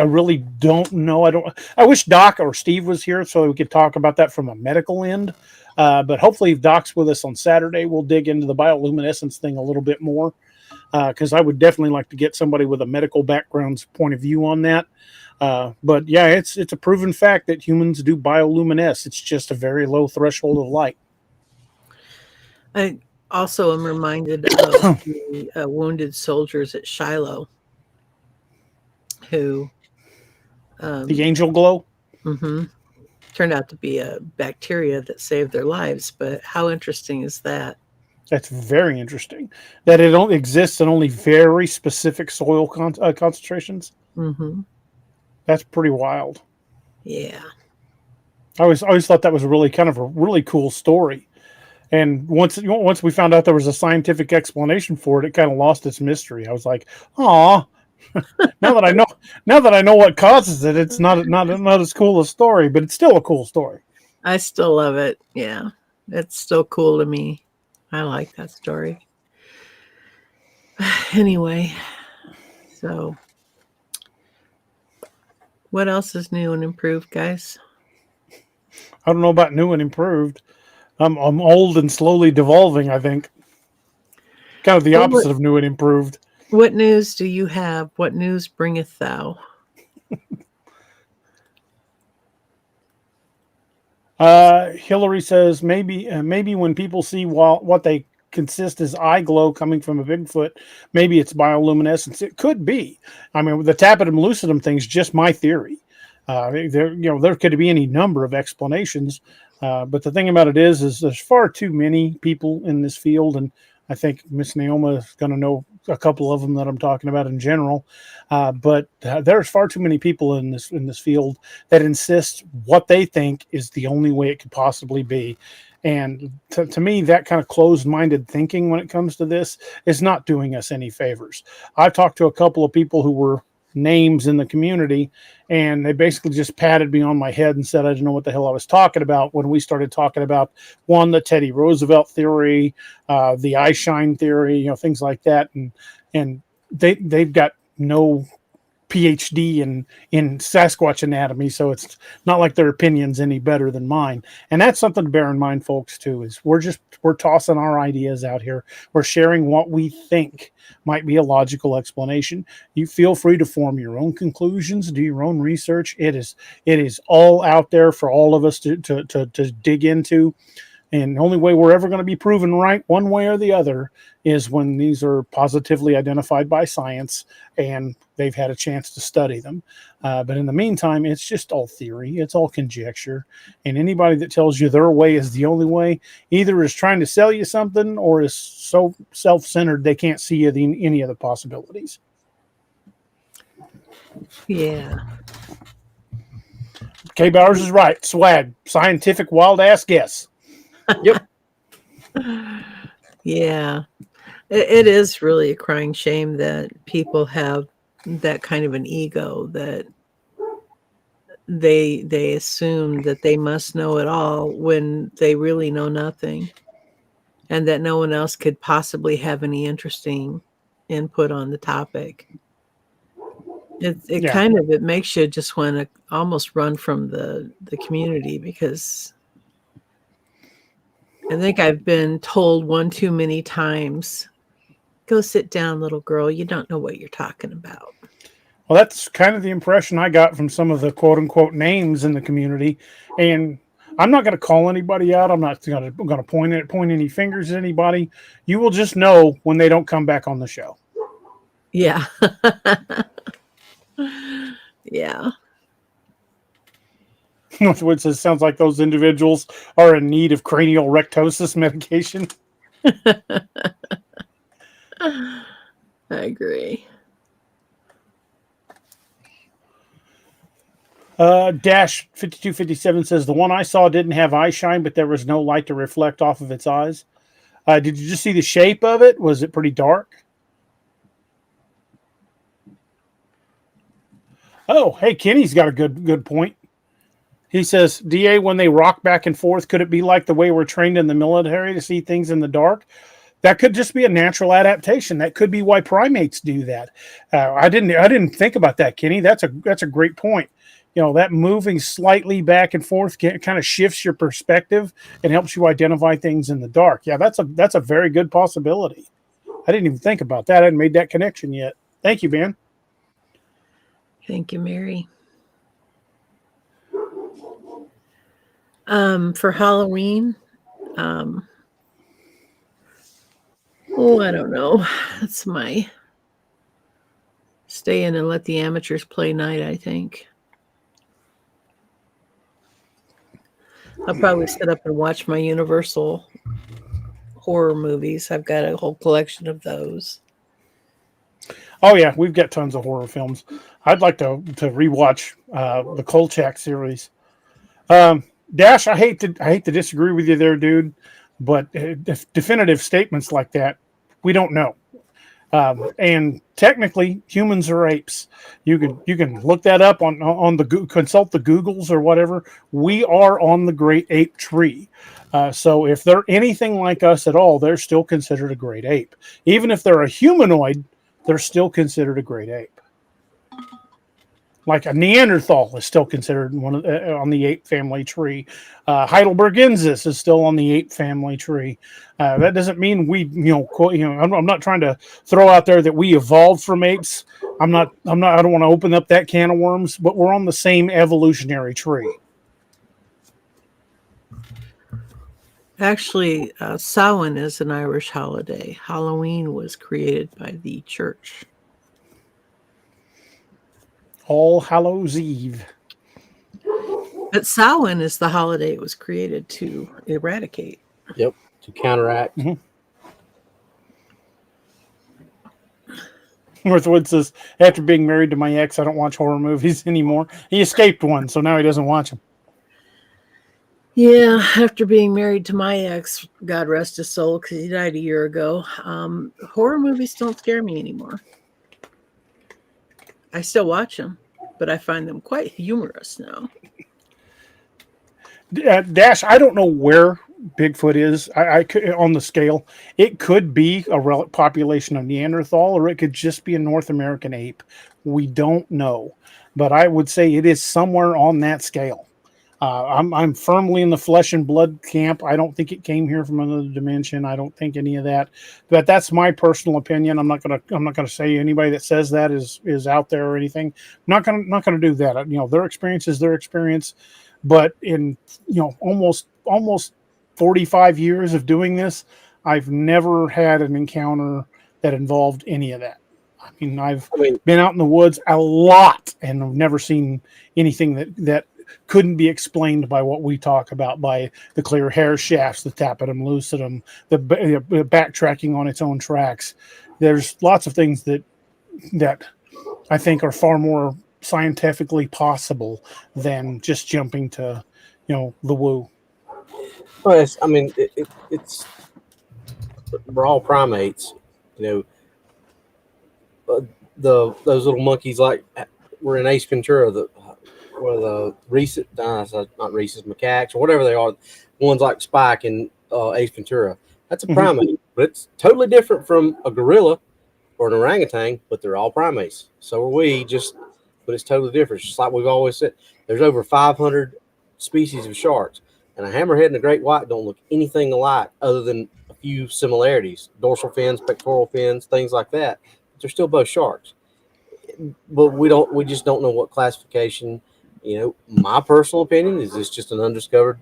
really don't know. I wish Doc or Steve was here so we could talk about that from a medical end. But hopefully, if Doc's with us on Saturday, we'll dig into the bioluminescence thing a little bit more. Because I would definitely like to get somebody with a medical background's point of view on that. But yeah, it's a proven fact that humans do bioluminesce. It's just a very low threshold of light. I also am reminded of the wounded soldiers at Shiloh who the angel glow turned out to be a bacteria that saved their lives. But how interesting is that? That's very interesting. That it only exists in only very specific soil concentrations. Mm-hmm. That's pretty wild. Yeah. I always thought that was really kind of a really cool story. And once we found out there was a scientific explanation for it, it kind of lost its mystery. I was like, "Aw!" now that I know what causes it, it's not as cool a story, but it's still a cool story. I still love it. Yeah, it's still cool to me. I like that story. Anyway, so what else is new and improved, guys? I don't know about new and improved. I'm old and slowly devolving, I think. Kind of the opposite of new and improved. What news do you have? What news bringeth thou? Hillary says maybe when people see what they consist as eye glow coming from a Bigfoot, maybe it's bioluminescence. It could be. I mean, the tapetum lucidum thing is just my theory. There could be any number of explanations. But the thing about it is there's far too many people in this field, and I think Miss Naoma is going to know a couple of them that I'm talking about in general. But there's far too many people in this field that insist what they think is the only way it could possibly be. And to me, that kind of closed-minded thinking when it comes to this is not doing us any favors. I've talked to a couple of people who were names in the community, and they basically just patted me on my head and said I didn't know what the hell I was talking about when we started talking about the Teddy Roosevelt theory, the eye shine theory, things like that, and they've got no PhD in Sasquatch anatomy, so it's not like their opinion's any better than mine. And that's something to bear in mind, folks, too, is we're tossing our ideas out here. We're sharing what we think might be a logical explanation. You feel free to form your own conclusions, do your own research. It is all out there for all of us to dig into. And the only way we're ever going to be proven right one way or the other is when these are positively identified by science and they've had a chance to study them. But in the meantime, it's just all theory. It's all conjecture. And anybody that tells you their way is the only way either is trying to sell you something or is so self-centered they can't see any other possibilities. Yeah. K. Bowers is right. Swag. Scientific wild-ass guess. Yep. Yeah. It is really a crying shame that people have that kind of an ego that they assume that they must know it all when they really know nothing, and that no one else could possibly have any interesting input on the topic. It kind of, it makes you just want to almost run from the community, because I think I've been told one too many times, go sit down, little girl. You don't know what you're talking about. Well, that's kind of the impression I got from some of the quote unquote names in the community. And I'm not going to call anybody out. I'm not going to point any fingers at anybody. You will just know when they don't come back on the show. Yeah. Yeah. Which sounds like those individuals are in need of cranial rectosis medication. I agree. Dash 5257 says the one I saw didn't have eye shine, but there was no light to reflect off of its eyes. Did you just see the shape of it? Was it pretty dark? Oh, hey, Kenny's got a good point. He says, DA, when they rock back and forth, could it be like the way we're trained in the military to see things in the dark? That could just be a natural adaptation. That could be why primates do that. I didn't think about that, Kenny. That's a great point. You know, that moving slightly back and forth kind of shifts your perspective and helps you identify things in the dark. Yeah, that's a very good possibility. I didn't even think about that. I hadn't made that connection yet. Thank you, Ben. Thank you, Mary. For Halloween, I don't know. That's my stay in and let the amateurs play night, I think. I'll probably sit up and watch my Universal horror movies. I've got a whole collection of those. Oh yeah, we've got tons of horror films. I'd like to rewatch the Kolchak series. Dash, I hate to disagree with you there, dude, but definitive statements like that, we don't know. And technically, humans are apes. You can look that up on the consult the Googles or whatever. We are on the great ape tree. So if they're anything like us at all, they're still considered a great ape. Even if they're a humanoid, they're still considered a great ape. Like a Neanderthal is still considered one on the ape family tree. Heidelbergensis is still on the ape family tree. That doesn't mean we, I'm not trying to throw out there that we evolved from apes. I don't want to open up that can of worms, but we're on the same evolutionary tree. Actually, Samhain is an Irish holiday. Halloween was created by the church. All Hallows Eve. But Samhain is the holiday it was created to eradicate. Yep, to counteract. Mm-hmm. Northwood says, after being married to my ex, I don't watch horror movies anymore. He escaped one, so now he doesn't watch them. Yeah, after being married to my ex, God rest his soul, because he died a year ago, horror movies don't scare me anymore. I still watch them, but I find them quite humorous now. Dash, I don't know where Bigfoot is. I could, on the scale, it could be a relic population of Neanderthal, or it could just be a North American ape. We don't know, but I would say it is somewhere on that scale. I'm firmly in the flesh and blood camp. I don't think it came here from another dimension. I don't think any of that. But that's my personal opinion. I'm not gonna say anybody that says that is out there or anything. Not gonna do that. Their experience is their experience. But in almost 45 years of doing this, I've never had an encounter that involved any of that. I've been out in the woods a lot and I've never seen anything that couldn't be explained by what we talk about, by the clear hair shafts, the tapetum lucidum, the backtracking on its own tracks. There's lots of things that I think are far more scientifically possible than just jumping to, the woo. Well, it's we're all primates, those little monkeys like were in Ace Ventura, the Rhesus, not Rhesus, macaques or whatever they are, ones like Spike in Ace Ventura. That's a primate, but it's totally different from a gorilla or an orangutan. But they're all primates. So are we. But it's totally different. Just like we've always said, there's over 500 species of sharks, and a hammerhead and a great white don't look anything alike, other than a few similarities: dorsal fins, pectoral fins, things like that. But they're still both sharks. But we just don't know what classification. My personal opinion is it's just an undiscovered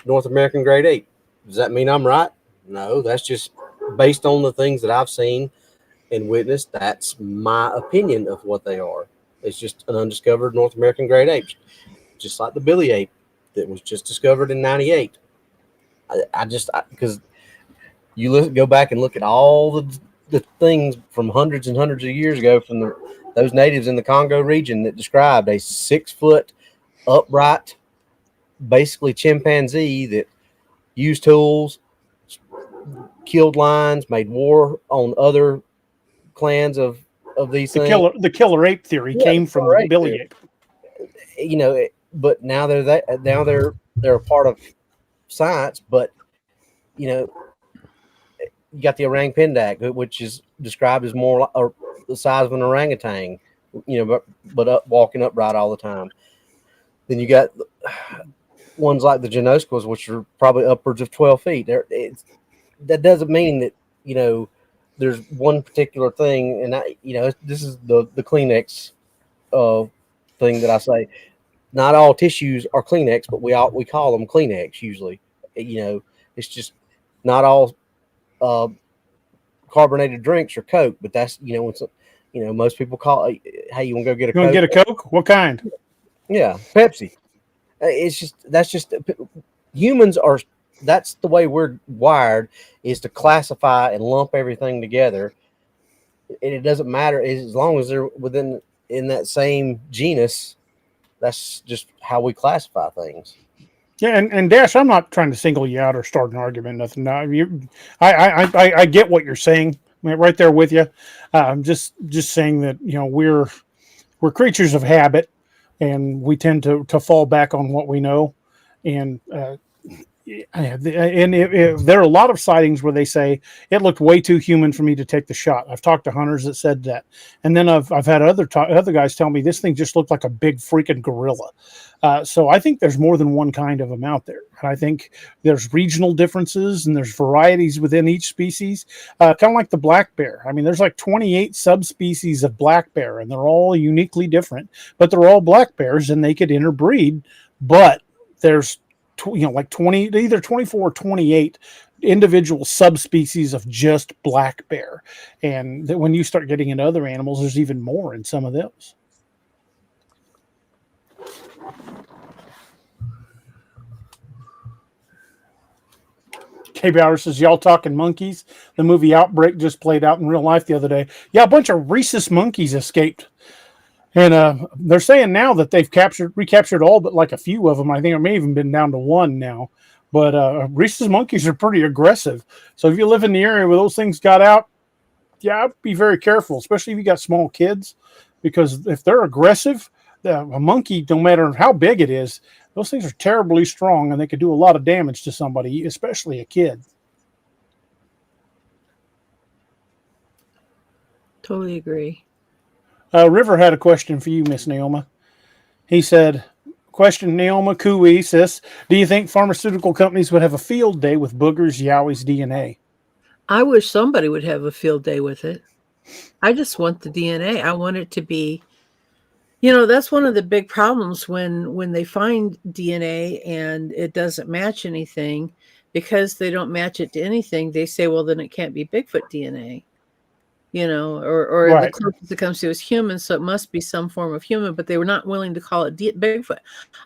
North American great ape. Does that mean I'm right? No, that's just based on the things that I've seen and witnessed. That's my opinion of what they are. It's just an undiscovered North American great ape, just like the Billy ape that was just discovered in '98. Because you go back and look at all the things from hundreds and hundreds of years ago from those natives in the Congo region that described a 6-foot upright, basically chimpanzee that used tools, killed lions, made war on other clans of these things. The killer ape theory came from the Billy ape. But now they're a part of science. But you got the orang pendak, which is described as more the size of an orangutan, but walking upright all the time. Then you got ones like the Genoscos, which are probably upwards of 12 feet. That doesn't mean that there's one particular thing, and this is the Kleenex thing that I say. Not all tissues are Kleenex, but we call them Kleenex usually. It's just not all carbonated drinks are Coke, but that's most people call it, hey, you want to go get a Coke? You want to get a Coke? What kind? Yeah, Pepsi. That's just humans are. That's the way we're wired, is to classify and lump everything together. And it doesn't matter as long as they're in that same genus. That's just how we classify things. Yeah, and Dash, I'm not trying to single you out or start an argument. Nothing. No, I get what you're saying. I'm right there with you. I'm just saying that we're creatures of habit, and we tend to fall back on what we know. And there are a lot of sightings where they say it looked way too human for me to take the shot. I've talked to hunters that said that, and then I've had other guys tell me this thing just looked like a big freaking gorilla. So I think there's more than one kind of them out there, and I think there's regional differences and there's varieties within each species. Kind of like the black bear. There's like 28 subspecies of black bear, and they're all uniquely different, but they're all black bears, and they could interbreed. But there's like 20, either 24 or 28 individual subspecies of just black bear. And that when you start getting into other animals, there's even more in some of those. K Bauer says, y'all talking monkeys? The movie Outbreak just played out in real life the other day. Yeah, a bunch of rhesus monkeys escaped. And they're saying now that they've recaptured all but like a few of them. I think it may even been down to one now. But rhesus monkeys are pretty aggressive. So if you live in the area where those things got out, yeah, be very careful, especially if you got small kids. Because if they're aggressive, a monkey, no matter how big it is, those things are terribly strong, and they could do a lot of damage to somebody, especially a kid. Totally agree. River had a question for you, Miss Naoma. He said, question Naoma Kui says, do you think pharmaceutical companies would have a field day with Booger's Yowie's DNA? I wish somebody would have a field day with it. I just want the DNA. I want it to be, that's one of the big problems when they find DNA and it doesn't match anything. Because they don't match it to anything, they say, well, then it can't be Bigfoot DNA. Or the Right. closest it comes to is human, so it must be some form of human, but they were not willing to call it Bigfoot.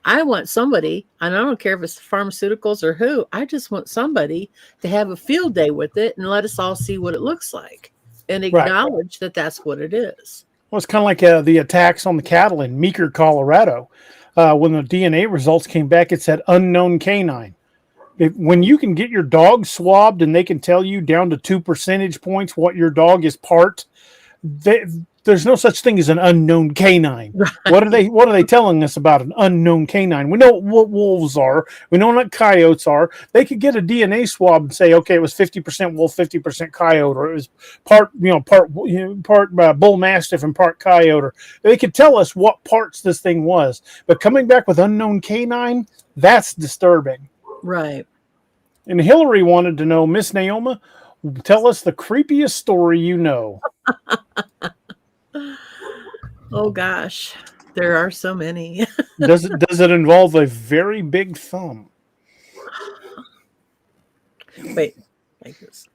I want somebody, and I don't care if it's pharmaceuticals or who, I just want somebody to have a field day with it and let us all see what it looks like and acknowledge that that's what it is. Well, it's kind of like the attacks on the cattle in Meeker, Colorado. When the DNA results came back, it said unknown canine. When you can get your dog swabbed and they can tell you down to 2 percentage points what your dog is part, there's no such thing as an unknown canine. Right. What are they telling us about an unknown canine? We know what wolves are. We know what coyotes are. They could get a DNA swab and say, okay, it was 50% wolf, 50% coyote, or it was part bull mastiff and part coyote. Or they could tell us what parts this thing was. But coming back with unknown canine, that's disturbing. Right. And Hillary wanted to know, Miss Naoma, tell us the creepiest story you know. Oh gosh, there are so many. Does it involve a very big thumb? Wait, like this.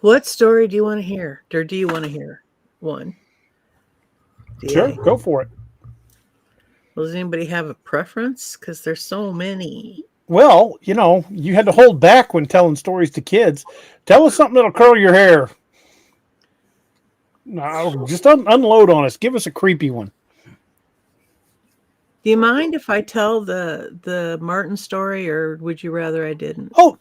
What story do you want to hear? Or do you want to hear one? Sure, go for it. Well, does anybody have a preference? Because there's so many. Well, you had to hold back when telling stories to kids. Tell us something that'll curl your hair. No, just unload on us. Give us a creepy one. Do you mind if I tell the Martin story, or would you rather I didn't? Oh,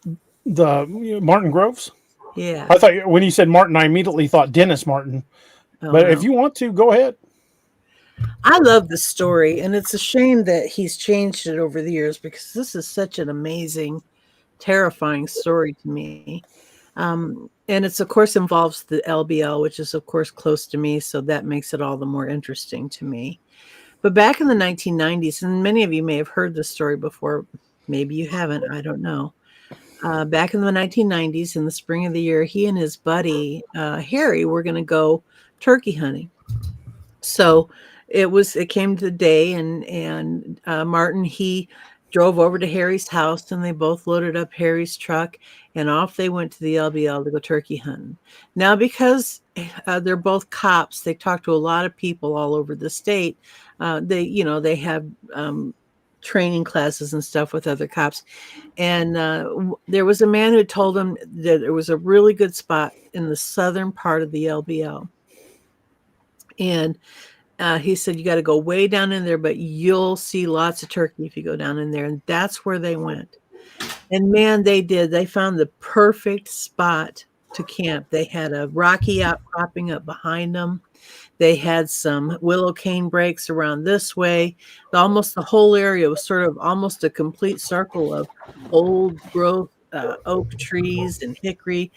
the Martin Groves? Yeah. I thought when you said Martin, I immediately thought Dennis Martin. Oh, but no. If you want to, go ahead. I love the story, and it's a shame that he's changed it over the years because this is such an amazing, terrifying story to me. And it's, of course, involves the LBL, which is, of course, close to me, so that makes it all the more interesting to me. But back in the 1990s, and many of you may have heard this story before, maybe you haven't, I don't know. Back in the 1990s, in the spring of the year, he and his buddy, Harry, were going to go turkey hunting. So it came to the day, and Martin, he drove over to Harry's house, and they both loaded up Harry's truck, and off they went to the LBL to go turkey hunting. Now, because they're both cops, they talk to a lot of people all over the state. They have training classes and stuff with other cops. And there was a man who told him that there was a really good spot in the southern part of the LBL. And he said, you got to go way down in there, but you'll see lots of turkey if you go down in there. And that's where they went. And man, they did. They found the perfect spot to camp. They had a rocky outcropping up behind them. They had some willow cane breaks around this way. Almost the whole area was sort of almost a complete circle of old growth oak trees and hickory.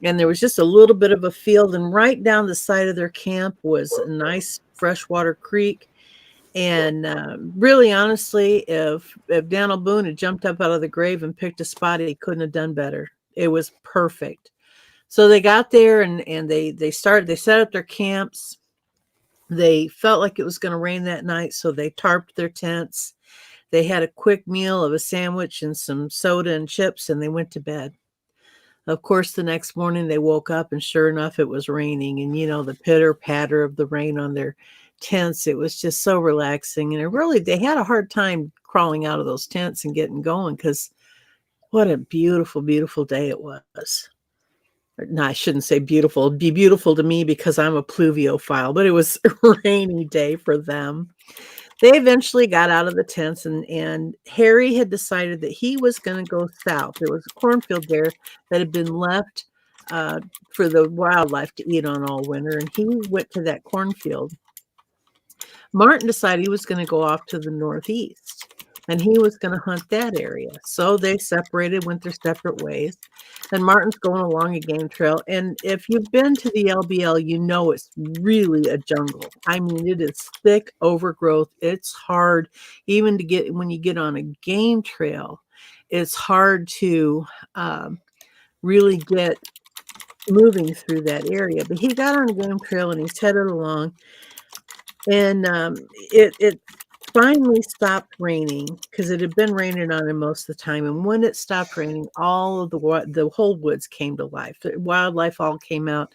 And there was just a little bit of a field. And right down the side of their camp was a nice freshwater creek. And really, honestly, if Daniel Boone had jumped up out of the grave and picked a spot, he couldn't have done better. It was perfect. So they got there and they set up their camps. They felt like it was going to rain that night, so they tarped their tents. They had a quick meal of a sandwich and some soda and chips, and they went to bed. Of course, the next morning they woke up, and sure enough, it was raining. And, the pitter-patter of the rain on their tents, it was just so relaxing. And they had a hard time crawling out of those tents and getting going because what a beautiful, beautiful day it was. No, I shouldn't say beautiful. It'd be beautiful to me because I'm a pluviophile, but it was a rainy day for them. They eventually got out of the tents, and Harry had decided that he was going to go south. There was a cornfield there that had been left for the wildlife to eat on all winter. And he went to that cornfield. Martin decided he was going to go off to the northeast and he was going to hunt that area. So they separated, went their separate ways. And Martin's going along a game trail. And if you've been to the LBL, you know it's really a jungle. I mean, it is thick overgrowth. It's hard even to get when you get on a game trail. It's hard to really get moving through that area. But he got on a game trail and he's headed along. And it finally stopped raining because it had been raining on him most of the time. And when it stopped raining, all of the whole woods came to life. The wildlife all came out.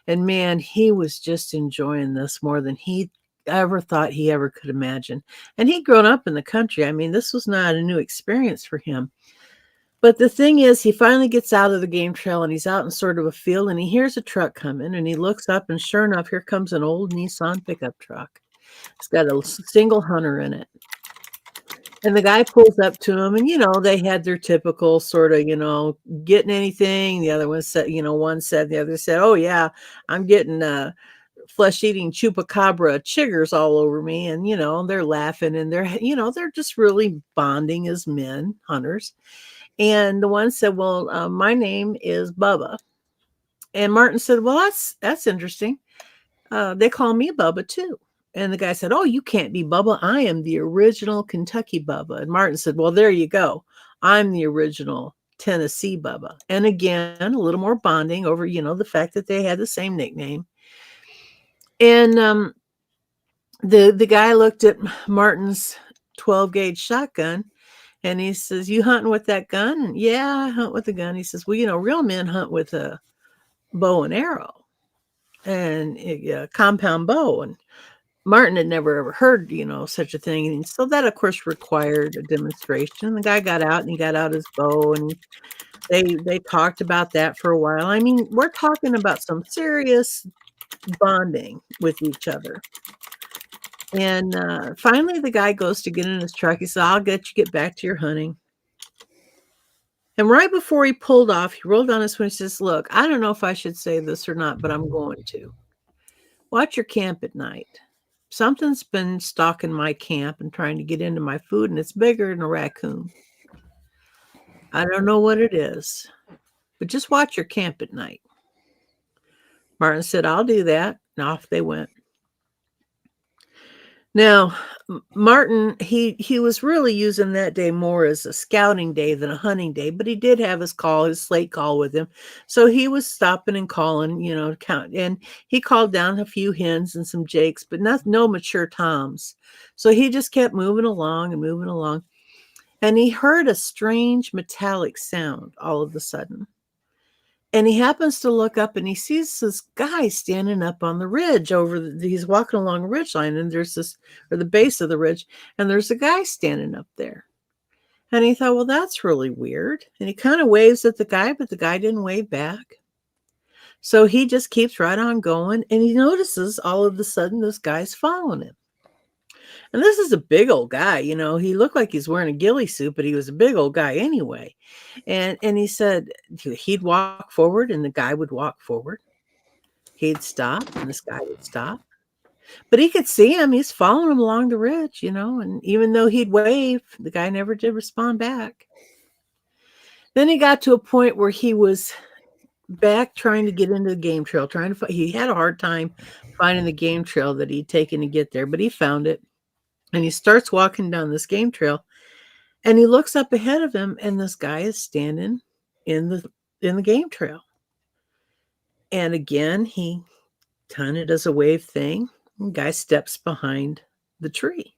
And man, he was just enjoying this more than he ever thought he ever could imagine. And he'd grown up in the country. I mean, this was not a new experience for him. But the thing is, he finally gets out of the game trail and he's out in sort of a field and he hears a truck coming and he looks up and sure enough, here comes an old Nissan pickup truck. It's got a single hunter in it. And the guy pulls up to him and, they had their typical sort of, getting anything. The other one said, one said, the other said, oh yeah, I'm getting flesh-eating chupacabra chiggers all over me. And, they're laughing and they're just really bonding as men, hunters. And the one said, well, my name is Bubba. And Martin said, well, that's interesting. They call me Bubba too. And the guy said, oh, you can't be Bubba. I am the original Kentucky Bubba. And Martin said, well, there you go. I'm the original Tennessee Bubba. And again, a little more bonding over, the fact that they had the same nickname. And the guy looked at Martin's 12-gauge shotgun. And he says, you hunting with that gun? And, yeah, I hunt with a gun. He says, well, real men hunt with a bow and arrow and a compound bow. And Martin had never ever heard, such a thing. And so that, of course, required a demonstration. The guy got out and he got out his bow and they talked about that for a while. I mean, we're talking about some serious bonding with each other. And finally, the guy goes to get in his truck. He said, I'll get back to your hunting. And right before he pulled off, he rolled down his window and says, look, I don't know if I should say this or not, but I'm going to. Watch your camp at night. Something's been stalking my camp and trying to get into my food, and it's bigger than a raccoon. I don't know what it is, but just watch your camp at night. Martin said, I'll do that. And off they went. Now, Martin, he was really using that day more as a scouting day than a hunting day, but he did have his slate call with him. So he was stopping and calling, count. And he called down a few hens and some jakes, but no mature toms. So he just kept moving along and moving along. And he heard a strange metallic sound all of a sudden. And he happens to look up and he sees this guy standing up on the ridge he's walking along a ridge line and there's the base of the ridge, and there's a guy standing up there. And he thought, well, that's really weird. And he kind of waves at the guy, but the guy didn't wave back. So he just keeps right on going and he notices all of a sudden this guy's following him. And this is a big old guy, he looked like he's wearing a ghillie suit, but he was a big old guy anyway. And he said he'd walk forward and the guy would walk forward. He'd stop and this guy would stop. But he could see him. He's following him along the ridge, and even though he'd wave, the guy never did respond back. Then he got to a point where he was back trying to get into the game trail, he had a hard time finding the game trail that he'd taken to get there, but he found it. And he starts walking down this game trail and he looks up ahead of him and this guy is standing in the game trail. And again, he kind of does a wave thing. The guy steps behind the tree.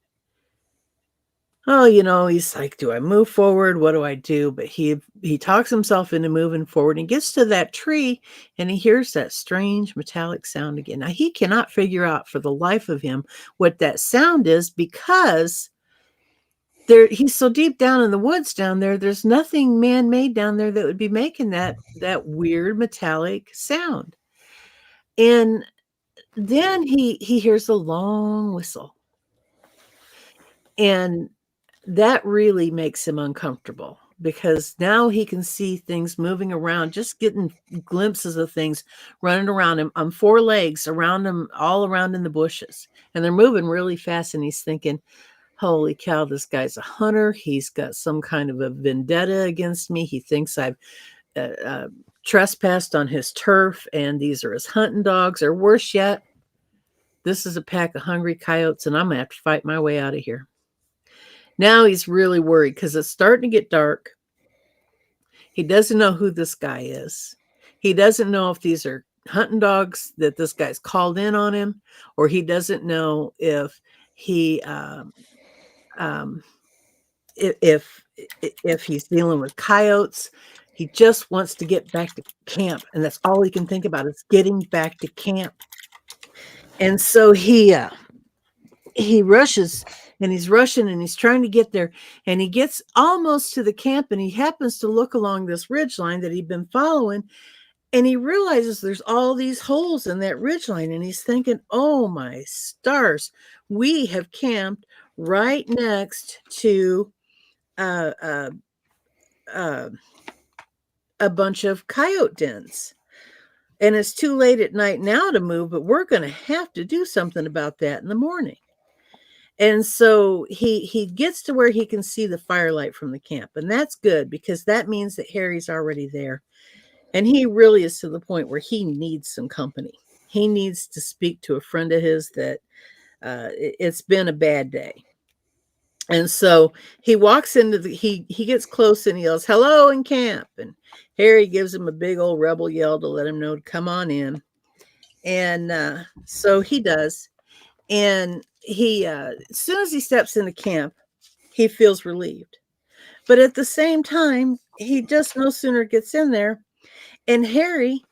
Oh, he's like, do I move forward? What do I do? But he talks himself into moving forward and gets to that tree and he hears that strange metallic sound again. Now, he cannot figure out for the life of him what that sound is because he's so deep down in the woods down there. There's nothing man-made down there that would be making that weird metallic sound. And then he hears a long whistle. And that really makes him uncomfortable. because now he can see things moving around, just getting glimpses of things running around him on four legs around him, all around in the bushes. And they're moving really fast. And he's thinking, holy cow, this guy's a hunter. He's got some kind of a vendetta against me. He thinks I've trespassed on his turf, and these are his hunting dogs. Or worse yet, this is a pack of hungry coyotes, and I'm going to have to fight my way out of here. Now he's really worried because it's starting to get dark. He doesn't know who this guy is. He doesn't know if these are hunting dogs that this guy's called in on him, or he doesn't know if he if he's dealing with coyotes. He just wants to get back to camp, and that's all he can think about is getting back to camp. And so he rushes, and he's rushing, and he's trying to get there, and he gets almost to the camp, and he happens to look along this ridge line that he'd been following, and he realizes there's all these holes in that ridge line, and he's thinking, oh my stars, we have camped right next to a bunch of coyote dens. And it's too late at night now to move, but we're going to have to do something about that in the morning. And so he gets to where he can see the firelight from the camp. And that's good, because that means that Harry's already there. And he really is to the point where he needs some company. He needs to speak to a friend of his that it's been a bad day. And so he walks into he gets close and he yells, hello in camp. And Harry gives him a big old rebel yell to let him know to come on in. And so he does. And he, as soon as he steps into camp, he feels relieved. But at the same time, he just no sooner gets in there, and Harry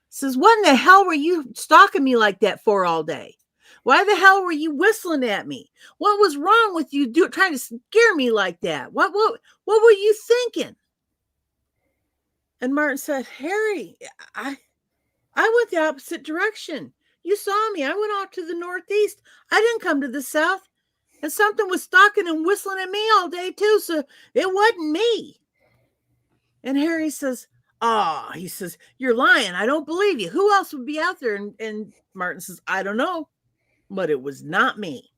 says, what in the hell were you stalking me like that for all day? Why the hell were you whistling at me? What was wrong with you trying to scare me like that? What were you thinking? And Martin said, Harry, I went the opposite direction. You saw me. I went off to the northeast. I didn't come to the south. And something was stalking and whistling at me all day too, so it wasn't me. And Harry says, he says, you're lying. I don't believe you. Who else would be out there? And Martin says, I don't know, but it was not me.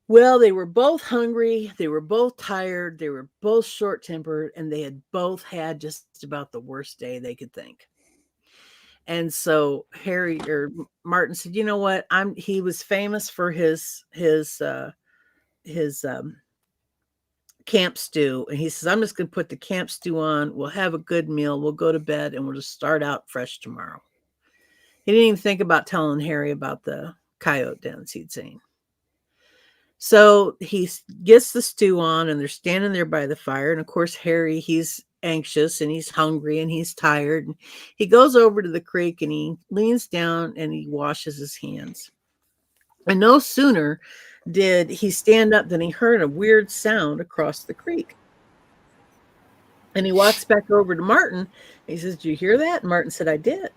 Well, they were both hungry. They were both tired. They were both short-tempered, and they had both had just about the worst day they could think. And so Martin said, you know what? He was famous for his camp stew. And he says, I'm just going to put the camp stew on. We'll have a good meal. We'll go to bed, and we'll just start out fresh tomorrow. He didn't even think about telling Harry about the coyote dens he'd seen. So he gets the stew on, and they're standing there by the fire. And of course, Harry, he's anxious and he's hungry and he's tired. And he goes over to the creek and he leans down and he washes his hands. And no sooner did he stand up than he heard a weird sound across the creek. And he walks back over to Martin. He says, did you hear that? And Martin said, I did.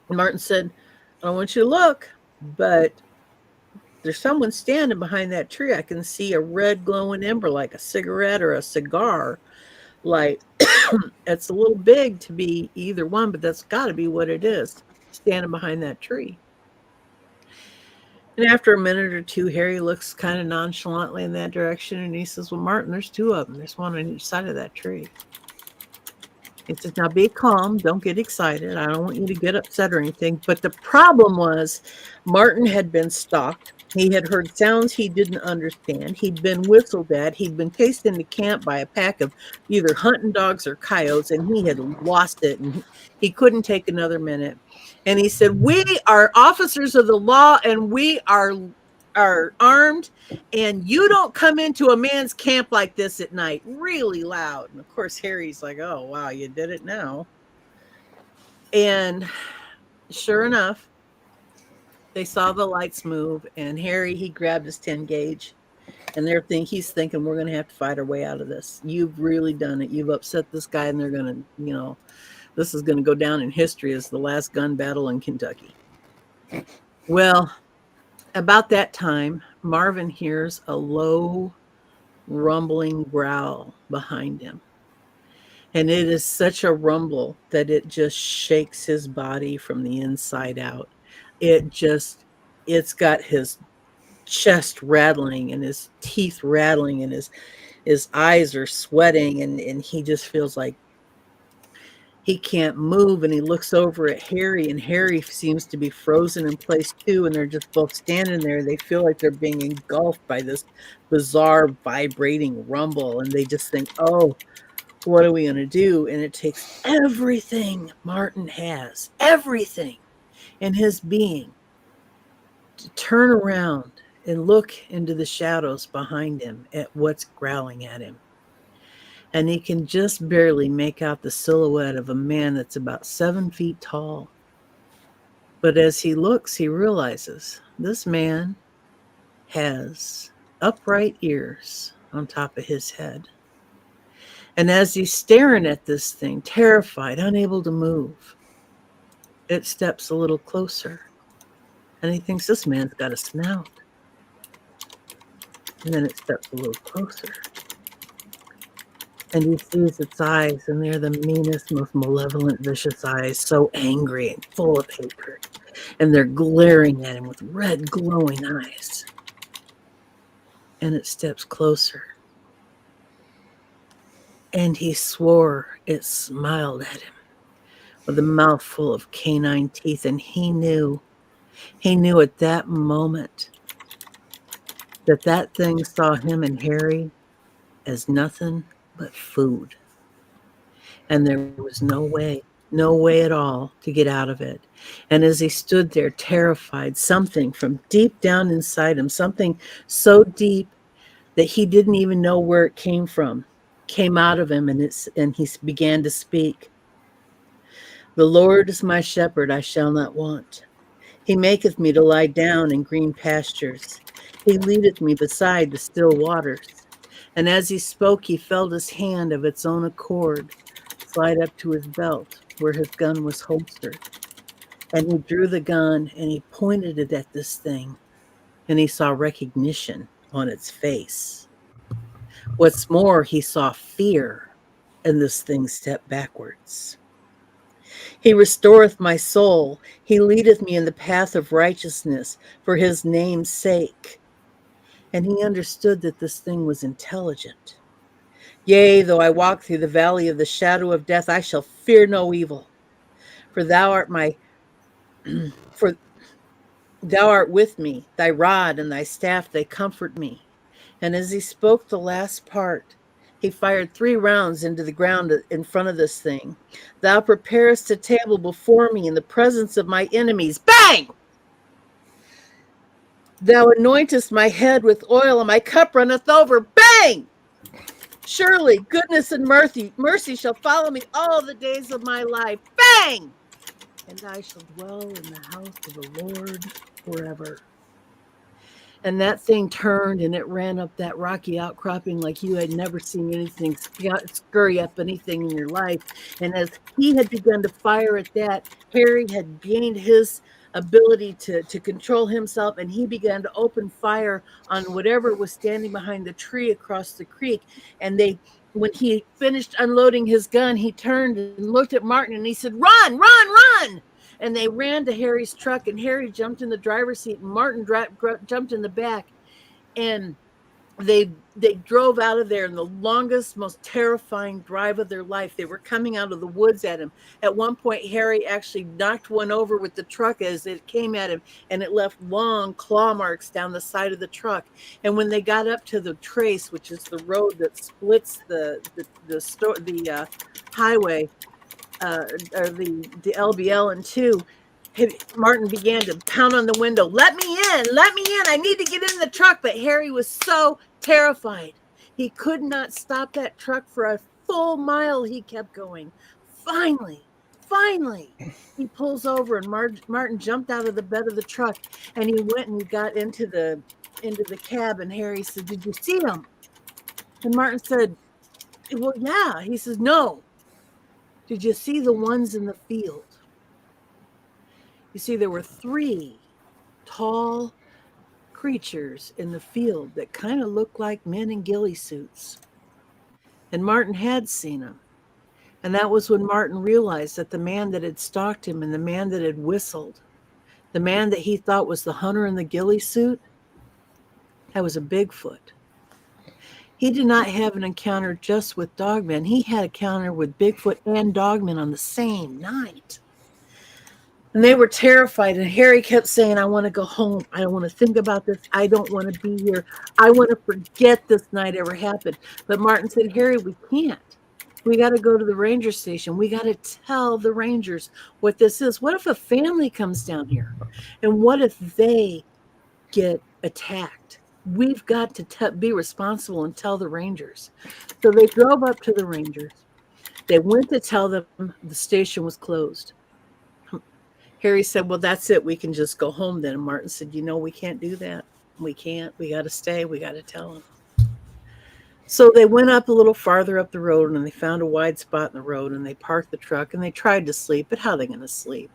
And Martin said, I don't want you to look, but there's someone standing behind that tree. I can see a red glowing ember like a cigarette or a cigar. Like, it's a little big to be either one, but that's got to be what it is, standing behind that tree. And after a minute or two, Harry looks kind of nonchalantly in that direction, and he says, well, Martin, there's two of them. There's one on each side of that tree. He says, now be calm. Don't get excited. I don't want you to get upset or anything. But the problem was Martin had been stalked. He had heard sounds he didn't understand. He'd been whistled at. He'd been chased into camp by a pack of either hunting dogs or coyotes, and he had lost it, and he couldn't take another minute. And he said, we are officers of the law, and we are armed, and you don't come into a man's camp like this at night. Really loud. And of course, Harry's like, oh, wow, you did it now. And sure enough, they saw the lights move, and Harry, he grabbed his 10 gauge, and he's thinking, we're going to have to fight our way out of this. You've really done it. You've upset this guy, and they're going to, this is going to go down in history as the last gun battle in Kentucky. Well, about that time, Marvin hears a low rumbling growl behind him. And it is such a rumble that it just shakes his body from the inside out. It's got his chest rattling and his teeth rattling and his eyes are sweating and he just feels like he can't move, and he looks over at Harry, and Harry seems to be frozen in place too, and they're just both standing there. They feel like they're being engulfed by this bizarre vibrating rumble, and they just think, oh, what are we going to do? And it takes everything Martin has, everything in his being, to turn around and look into the shadows behind him at what's growling at him. And he can just barely make out the silhouette of a man that's about 7 feet tall. But as he looks, he realizes this man has upright ears on top of his head. And as he's staring at this thing, terrified, unable to move, it steps a little closer. And he thinks this man's got a snout. And then it steps a little closer. And he sees its eyes, and they're the meanest, most malevolent, vicious eyes, so angry and full of hatred. And they're glaring at him with red, glowing eyes. And it steps closer. And he swore it smiled at him with a mouthful of canine teeth. And he knew at that moment that thing saw him and Harry as nothing but food. And there was no way at all to get out of it. And as he stood there terrified, something from deep down inside him, something so deep that he didn't even know where it came from, came out of him, and he began to speak. The Lord is my shepherd, I shall not want. He maketh me to lie down in green pastures. He leadeth me beside the still waters. And as he spoke, he felt his hand of its own accord slide up to his belt where his gun was holstered. And he drew the gun and he pointed it at this thing, and he saw recognition on its face. What's more, he saw fear, and this thing stepped backwards. He restoreth my soul. He leadeth me in the path of righteousness for his name's sake. And he understood that this thing was intelligent. Yea, though I walk through the valley of the shadow of death, I shall fear no evil. For thou art thou art with me, thy rod and thy staff, they comfort me. And as he spoke the last part, he fired 3 rounds into the ground in front of this thing. Thou preparest a table before me in the presence of my enemies. Bang! Thou anointest my head with oil, and my cup runneth over. Bang! Surely goodness and mercy shall follow me all the days of my life. Bang! And I shall dwell in the house of the Lord forever. And that thing turned and it ran up that rocky outcropping like you had never seen anything scurry up anything in your life. And as he had begun to fire at that, Harry had gained his ability to control himself, and he began to open fire on whatever was standing behind the tree across the creek. And when he finished unloading his gun, he turned and looked at Martin and he said, "Run, run, run!" And they ran to Harry's truck, and Harry jumped in the driver's seat, and Martin jumped in the back. And they drove out of there in the longest, most terrifying drive of their life. They were coming out of the woods at him. At one point, Harry actually knocked one over with the truck as it came at him, and it left long claw marks down the side of the truck. And when they got up to the trace, which is the road that splits the highway, or the LBL in two, Martin began to pound on the window. Let me in, I need to get in the truck. But Harry was so terrified. He could not stop that truck for a full mile. He kept going. Finally, he pulls over, and Martin jumped out of the bed of the truck, and he went and he got into the cab, and Harry said, "Did you see him?" And Martin said, "Well, yeah." He says, "No. Did you see the ones in the field?" You see, there were 3 tall creatures in the field that kind of looked like men in ghillie suits. And Martin had seen them. And that was when Martin realized that the man that had stalked him and the man that had whistled, the man that he thought was the hunter in the ghillie suit, that was a Bigfoot. He did not have an encounter just with Dogman. He had an encounter with Bigfoot and Dogman on the same night. And they were terrified. And Harry kept saying, I want to go home. I don't want to think about this. I don't want to be here. I want to forget this night ever happened. But Martin said, Harry, we can't. We got to go to the ranger station. We got to tell the rangers what this is. What if a family comes down here? And what if they get attacked? We've got to be responsible and tell the rangers. So they drove up to the rangers. They went to tell them the station was closed. Harry said, well, that's it. We can just go home then. And Martin said, we can't do that. We can't. We got to stay. We got to tell them. So they went up a little farther up the road and they found a wide spot in the road and they parked the truck and they tried to sleep. But how are they going to sleep?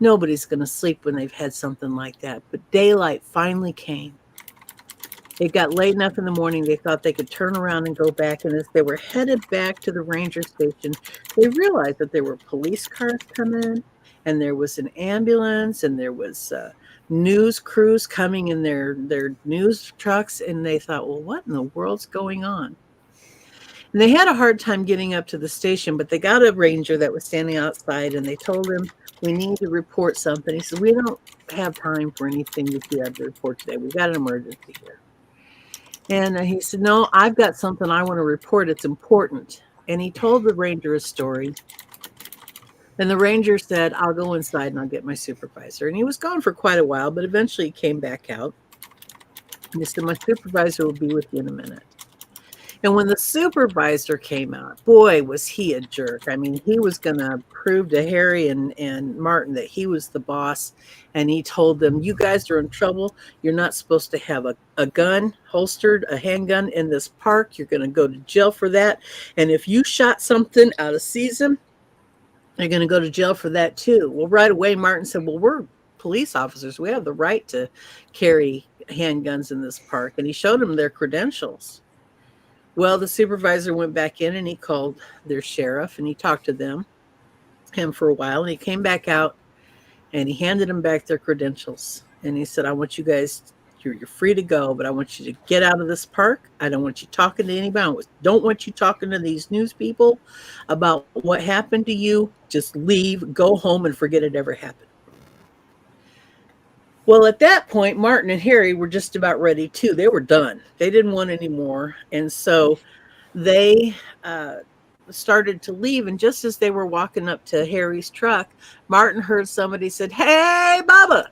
Nobody's going to sleep when they've had something like that. But daylight finally came. It got late enough in the morning, they thought they could turn around and go back. And as they were headed back to the ranger station, they realized that there were police cars coming, and there was an ambulance, and there was news crews coming in their news trucks. And they thought, well, what in the world's going on? And they had a hard time getting up to the station, but they got a ranger that was standing outside, and they told him, we need to report something. He said, we don't have time for anything that you have to report today. We've got an emergency here. And he said, no, I've got something I want to report. It's important. And he told the ranger a story. And the ranger said, I'll go inside and I'll get my supervisor. And he was gone for quite a while, but eventually he came back out. And he said, my supervisor will be with you in a minute. And when the supervisor came out, boy, was he a jerk. I mean, he was going to prove to Harry and Martin that he was the boss. And he told them, you guys are in trouble. You're not supposed to have a gun holstered, a handgun in this park. You're going to go to jail for that. And if you shot something out of season, you're going to go to jail for that too. Well, right away, Martin said, well, we're police officers. We have the right to carry handguns in this park. And he showed them their credentials. Well, the supervisor went back in and he called their sheriff and he talked to him for a while. And he came back out and he handed them back their credentials. And he said, I want you guys, you're free to go, but I want you to get out of this park. I don't want you talking to anybody. I don't want you talking to these news people about what happened to you. Just leave, go home, and forget it ever happened. Well, at that point, Martin and Harry were just about ready too. They were done. They didn't want any more. And so they started to leave. And just as they were walking up to Harry's truck, Martin heard somebody said, hey, Bubba.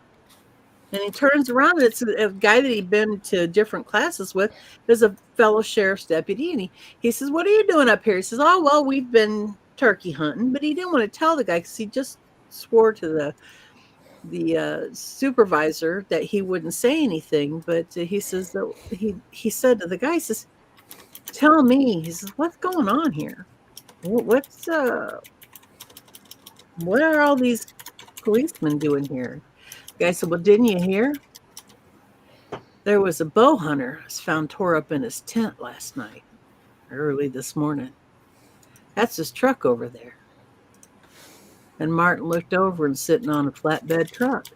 And he turns around, and it's a guy that he'd been to different classes with. There's a fellow sheriff's deputy. And he says, what are you doing up here? He says, oh, well, we've been turkey hunting. But he didn't want to tell the guy because he just swore to the supervisor that he wouldn't say anything. But he says that he said to the guy, he says, tell me, he says, what's going on here? What are all these policemen doing here? The guy said, well, didn't you hear? There was a bow hunter was found tore up in his tent last night, early this morning. That's his truck over there. And Martin looked over and sitting on a flatbed truck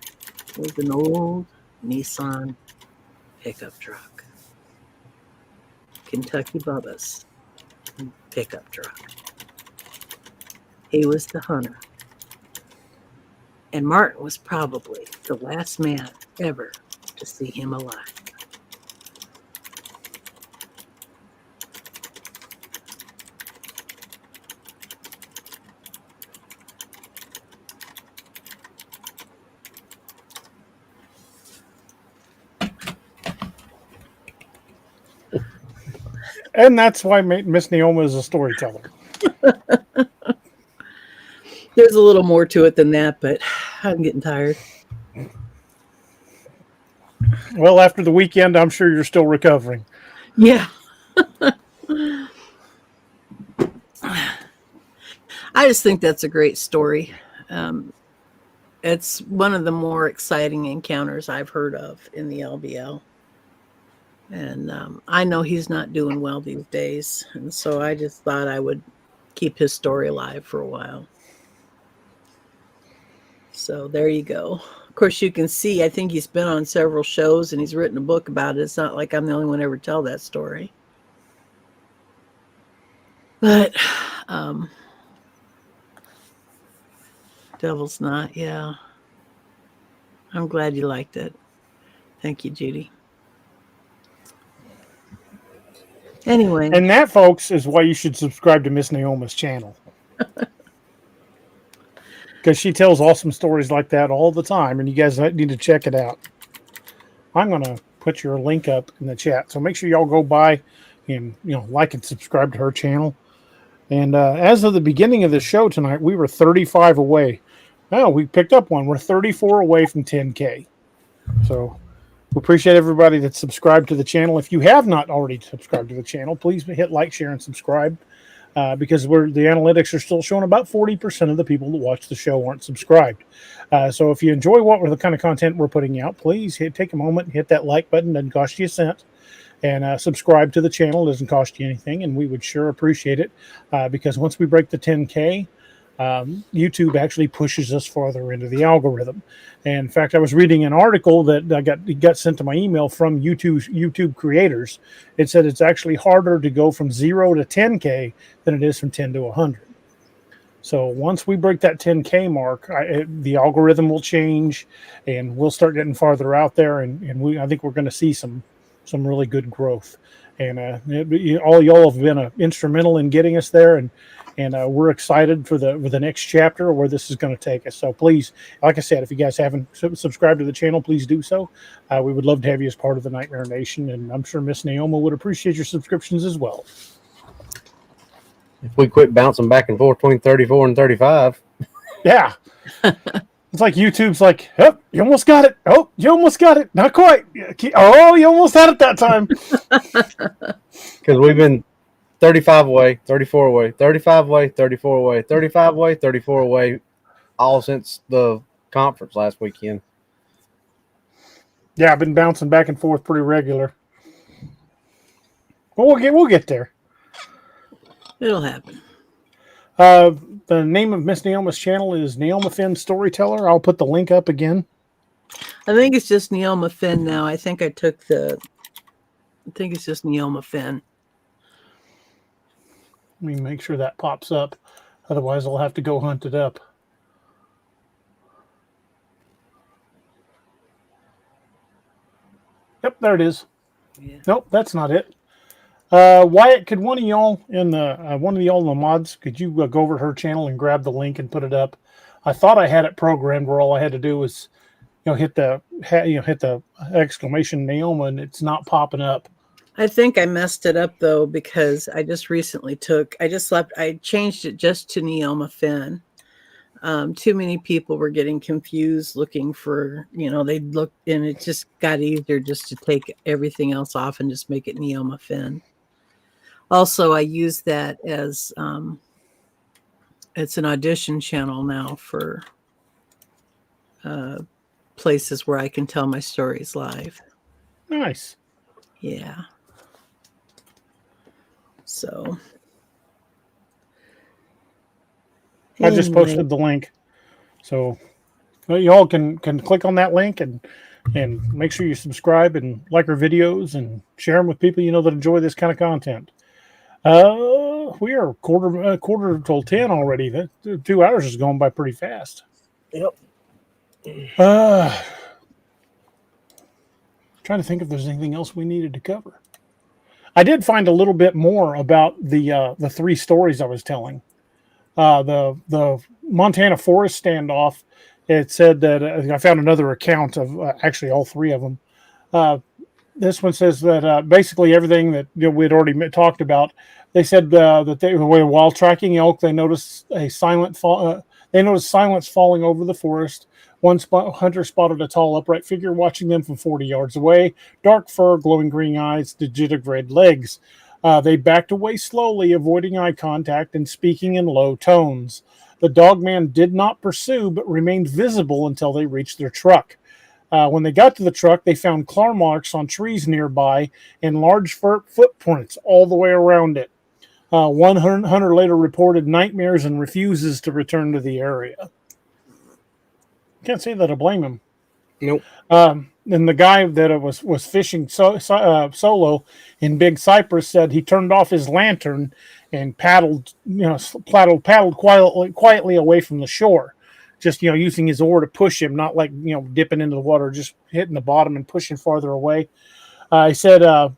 was an old Nissan pickup truck. Kentucky Bubba's pickup truck. He was the hunter. And Martin was probably the last man ever to see him alive. And that's why Miss Neoma is a storyteller. There's a little more to it than that, but I'm getting tired. Well, after the weekend, I'm sure you're still recovering. Yeah. I just think that's a great story. And It's one of the more exciting encounters I've heard of in the LBL. And I know he's not doing well these days. And so I just thought I would keep his story alive for a while. So there you go. Of course, you can see, I think he's been on several shows and he's written a book about it. It's not like I'm the only one to ever tell that story. But Devil's Knot, yeah. I'm glad you liked it. Thank you, Judy. Anyway. And that, folks, is why you should subscribe to Miss Naoma's channel. Because she tells awesome stories like that all the time, and you guys need to check it out. I'm going to put your link up in the chat, so make sure y'all go by and like and subscribe to her channel. And as of the beginning of the show tonight, we were 35 away. Oh, we picked up one. We're 34 away from 10K. So we appreciate everybody that's subscribed to the channel. If you have not already subscribed to the channel, please hit like, share, and subscribe because the analytics are still showing about 40% of the people that watch the show aren't subscribed. So if you enjoy the kind of content we're putting out, please take a moment and hit that like button. Doesn't cost you a cent. And subscribe to the channel. Doesn't cost you anything, and we would sure appreciate it because once we break the 10K, YouTube actually pushes us farther into the algorithm. And in fact, I was reading an article that got sent to my email from YouTube creators. It said it's actually harder to go from 0 to 10K than it is from 10 to 100. So once we break that 10K mark, the algorithm will change, and we'll start getting farther out there. And I think we're going to see some really good growth. And all y'all have been instrumental in getting us there, and we're excited for the next chapter where this is going to take us. So please, like I said, if you guys haven't subscribed to the channel, please do so. We would love to have you as part of the Nightmare Nation, and I'm sure Miss Naoma would appreciate your subscriptions as well. If we quit bouncing back and forth between 34 and 35. Yeah. It's like YouTube's like, oh, you almost got it. Oh, you almost got it. Not quite. Oh, you almost had it that time. Because we've been 35 away, 34 away, 35 away, 34 away, 35 away, 34 away, all since the conference last weekend. Yeah, I've been bouncing back and forth pretty regular. But we'll get there. It'll happen. The name of Miss Naoma's channel is Naoma Finn Storyteller. I'll put the link up again. I think it's just Naoma Finn now. I think it's just Naoma Finn. Let me make sure that pops up. Otherwise, I'll have to go hunt it up. Yep, there it is. Yeah. Nope, that's not it. Wyatt, could one of y'all in the mods, could you go over to her channel and grab the link and put it up? I thought I had it programmed where all I had to do was, hit the exclamation Naoma, and it's not popping up. I think I messed it up though because I just recently I changed it just to Naoma Finn. Too many people were getting confused looking for, they looked, and it just got easier just to take everything else off and just make it Naoma Finn. Also, I use that as it's an audition channel now for places where I can tell my stories live. Nice. Yeah. So I just posted the link. So y'all can click on that link and make sure you subscribe and like our videos and share them with people that enjoy this kind of content. We are quarter till 10 already. That 2 hours is going by pretty fast. Yep. Trying to think if there's anything else we needed to cover. I did find a little bit more about the 3 stories I was telling. The Montana forest standoff. It said that I found another account of actually all 3 of them. This one says that basically everything that we had already talked about. They said that they were while tracking elk, they noticed silence falling over the forest. One hunter spotted a tall upright figure watching them from 40 yards away. Dark fur, glowing green eyes, digit red legs. They backed away slowly, avoiding eye contact and speaking in low tones. The dogman did not pursue, but remained visible until they reached their truck. When they got to the truck, they found claw marks on trees nearby and large footprints all the way around it. One hunter later reported nightmares and refuses to return to the area. Can't say that I blame him. Nope. And the guy that was fishing solo in Big Cypress said he turned off his lantern and paddled quietly away from the shore. Just, using his oar to push him, not like, dipping into the water, just hitting the bottom and pushing farther away. He said that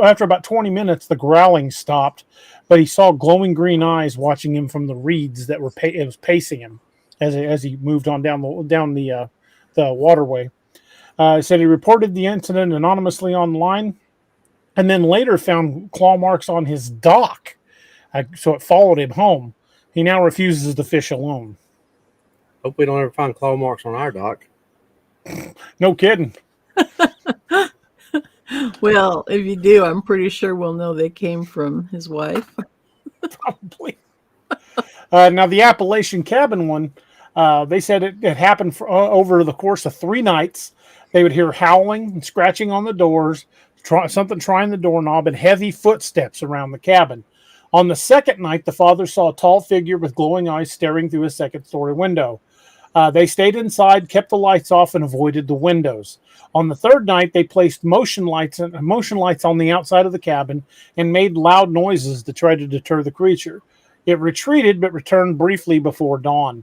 after about 20 minutes, the growling stopped, but he saw glowing green eyes watching him from the reeds that it was pacing him as he moved on down the waterway. He said he reported the incident anonymously online, and then later found claw marks on his dock, so it followed him home. He now refuses to fish alone. Hope we don't ever find claw marks on our dock. No kidding. Well, if you do, I'm pretty sure we'll know they came from his wife. Probably. Now, the Appalachian cabin one, they said it happened over the course of 3 nights. They would hear howling and scratching on the doors, something trying the doorknob, and heavy footsteps around the cabin. On the second night, the father saw a tall figure with glowing eyes staring through his second-story window. They stayed inside, kept the lights off, and avoided the windows. On the third night, they placed motion lights on the outside of the cabin and made loud noises to try to deter the creature. It retreated, but returned briefly before dawn.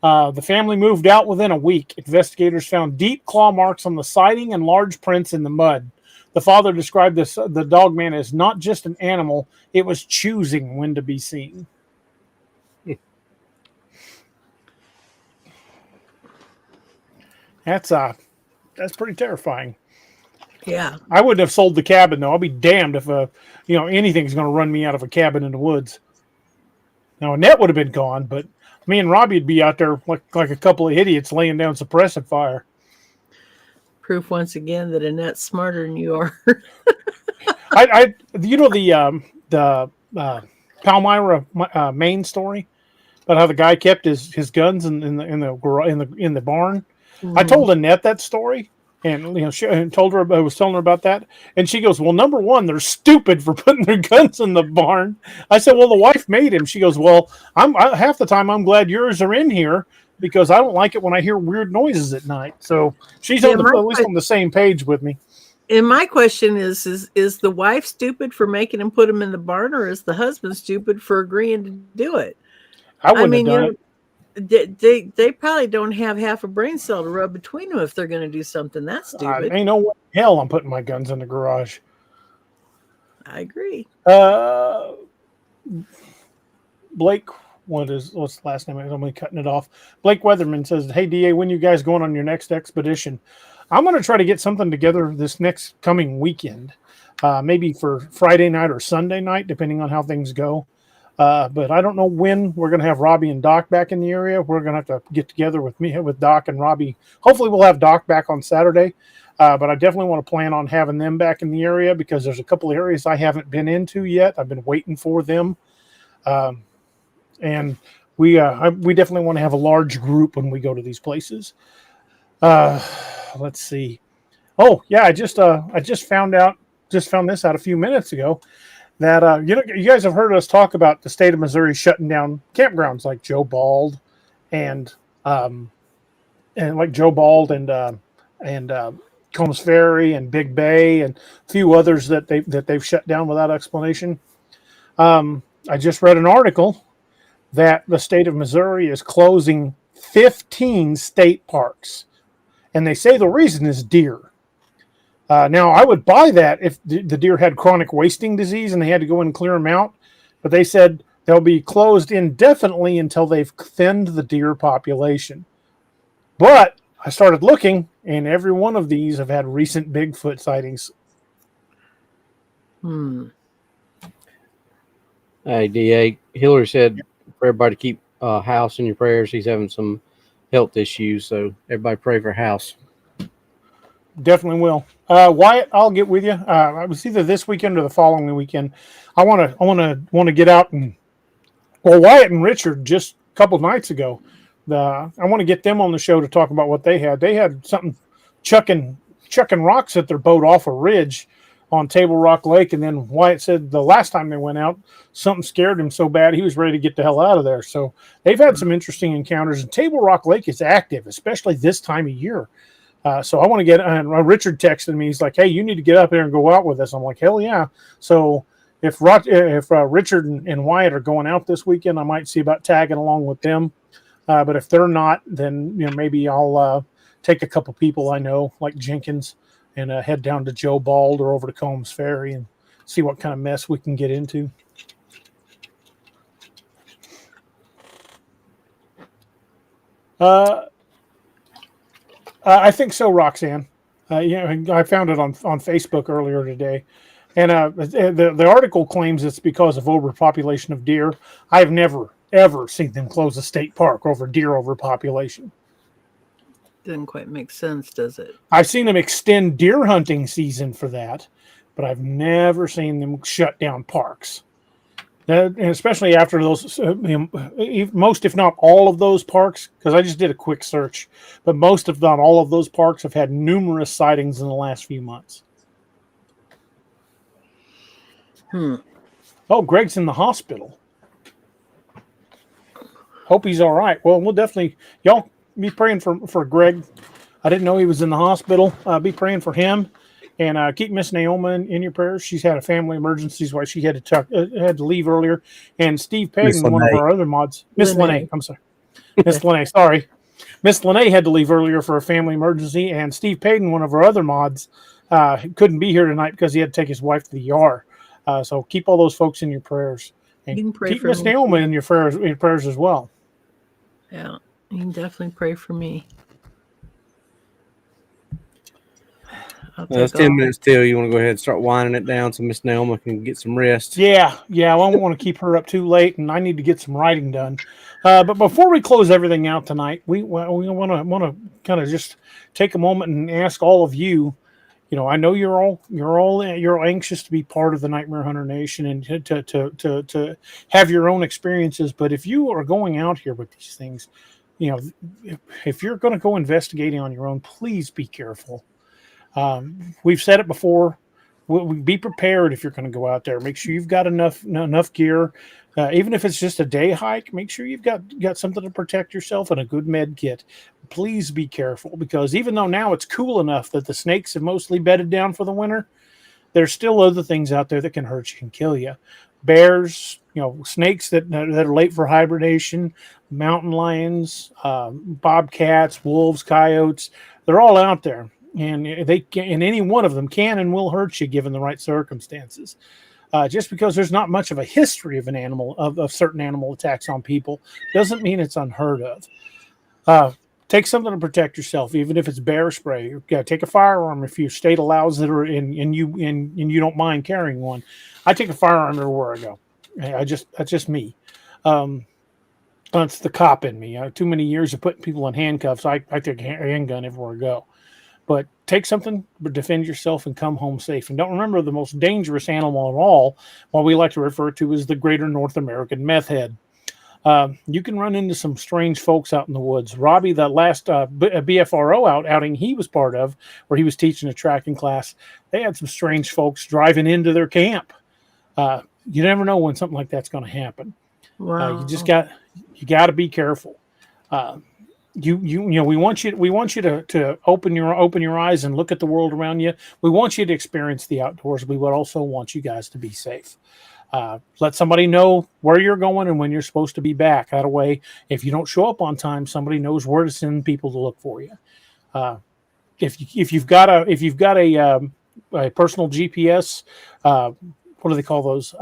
The family moved out within a week. Investigators found deep claw marks on the siding and large prints in the mud. The father described the dogman as not just an animal, it was choosing when to be seen. That's pretty terrifying. Yeah. I wouldn't have sold the cabin, though. I'll be damned if anything's going to run me out of a cabin in the woods. Now, Annette would have been gone, but me and Robbie would be out there like a couple of idiots laying down suppressant fire. Proof once again that Annette's smarter than you are. The Palmyra, Maine story about how the guy kept his guns in the barn. Mm-hmm. I told Annette that story, and she told her I was telling her about that, and she goes, "Well, number one, they're stupid for putting their guns in the barn." I said, "Well, the wife made him." She goes, "Well, half the time I'm glad yours are in here because I don't like it when I hear weird noises at night." So she's at least on the same page with me. And my question is the wife stupid for making him put him in the barn, or is the husband stupid for agreeing to do it? I wouldn't have done it. They probably don't have half a brain cell to rub between them if they're going to do something that stupid. Ain't no way in hell I'm putting my guns in the garage. I agree. Blake, what's the last name? I'm only cutting it off. Blake Weatherman says, "Hey DA, when you guys going on your next expedition?" I'm going to try to get something together this next coming weekend, maybe for Friday night or Sunday night, depending on how things go. But I don't know when we're going to have Robbie and Doc back in the area. We're going to have to get together with Doc and Robbie. Hopefully we'll have Doc back on Saturday. But I definitely want to plan on having them back in the area because there's a couple of areas I haven't been into yet. I've been waiting for them. And we definitely want to have a large group when we go to these places. Let's see. Oh yeah. I just found this out a few minutes ago. That you guys have heard us talk about the state of Missouri shutting down campgrounds like Joe Bald and Combs Ferry and Big Bay and a few others that they've shut down without explanation. I just read an article that the state of Missouri is closing 15 state parks, and they say the reason is deer. Now, I would buy that if the deer had chronic wasting disease and they had to go in and clear them out. But they said they'll be closed indefinitely until they've thinned the deer population. But I started looking, and every one of these have had recent Bigfoot sightings. Hey, DA, Hillary said for everybody to keep House in your prayers. He's having some health issues, so everybody pray for House. Definitely will. Wyatt, I'll get with you. It was either this weekend or the following weekend. I want to get out and Well, Wyatt and Richard just a couple nights ago. I want to get them on the show to talk about what they had. They had something chucking rocks at their boat off a ridge on Table Rock Lake, and then Wyatt said the last time they went out, something scared him so bad he was ready to get the hell out of there. So they've had some interesting encounters, and Table Rock Lake is active, especially this time of year. So I want to get. Richard texted me. He's like, "Hey, you need to get up there and go out with us." I'm like, "Hell yeah!" So if Richard and Wyatt are going out this weekend, I might see about tagging along with them. But if they're not, then maybe I'll take a couple people I know, like Jenkins, and head down to Joe Bald or over to Combs Ferry and see what kind of mess we can get into. I think so, Roxanne. I found it on Facebook earlier today. And the article claims it's because of overpopulation of deer. I've never, ever seen them close a state park over deer overpopulation. Doesn't quite make sense, does it? I've seen them extend deer hunting season for that, but I've never seen them shut down parks. And especially after those, most, if not all of those parks, because I just did a quick search, but most, if not all of those parks have had numerous sightings in the last few months. Oh, Greg's in the hospital. Hope he's all right. Well, we'll definitely, y'all be praying for Greg. I didn't know he was in the hospital. Be praying for him, and keep Miss Naoma in your prayers. She's had a family emergency, why she had to leave earlier. And Steve Pagan, one of our other mods, Miss Lene. I'm sorry, Miss Lene. Sorry, Miss Lene had to leave earlier for a family emergency, and Steve Pagan, one of our other mods, couldn't be here tonight because he had to take his wife to the ER. So keep all those folks in your prayers, and you can pray keep for Miss Naoma in your prayers as well. Yeah, you can definitely pray for me. It's 10 minutes till. You want to go ahead and start winding it down so Miss Naoma can get some rest. Yeah. I don't want to keep her up too late, and I need to get some writing done. But before we close everything out tonight, we want to kind of just take a moment and ask all of you. I know you're anxious to be part of the Nightmare Hunter Nation and to have your own experiences. But if you are going out here with these things, if you're going to go investigating on your own, please be careful. We've said it before. Be prepared if you're going to go out there. Make sure you've got enough gear. Even if it's just a day hike, make sure you've got something to protect yourself and a good med kit. Please be careful, because even though now it's cool enough that the snakes have mostly bedded down for the winter, there's still other things out there that can hurt you and kill you. Bears, snakes that are late for hibernation, mountain lions, bobcats, wolves, coyotes, they're all out there. And any one of them can and will hurt you given the right circumstances. Just because there's not much of a history of an animal, of certain animal attacks on people, doesn't mean it's unheard of. Take something to protect yourself, even if it's bear spray. Take a firearm if your state allows it, and you don't mind carrying one. I take a firearm everywhere I go. That's just me. That's the cop in me. Too many years of putting people in handcuffs. I take a handgun everywhere I go. But take something to defend yourself and come home safe. And don't remember the most dangerous animal of all, what we like to refer to as the greater North American meth head. You can run into some strange folks out in the woods. Robbie, that last BFRO outing he was part of, where he was teaching a tracking class, they had some strange folks driving into their camp. You never know when something like that's going to happen. Wow. You got to be careful. We want you to open your eyes and look at the world around you. We want you to experience the outdoors. We would also want you guys to be safe. Let somebody know where you're going and when you're supposed to be back. That way, if you don't show up on time, somebody knows where to send people to look for you. If you've got a personal GPS, what do they call those?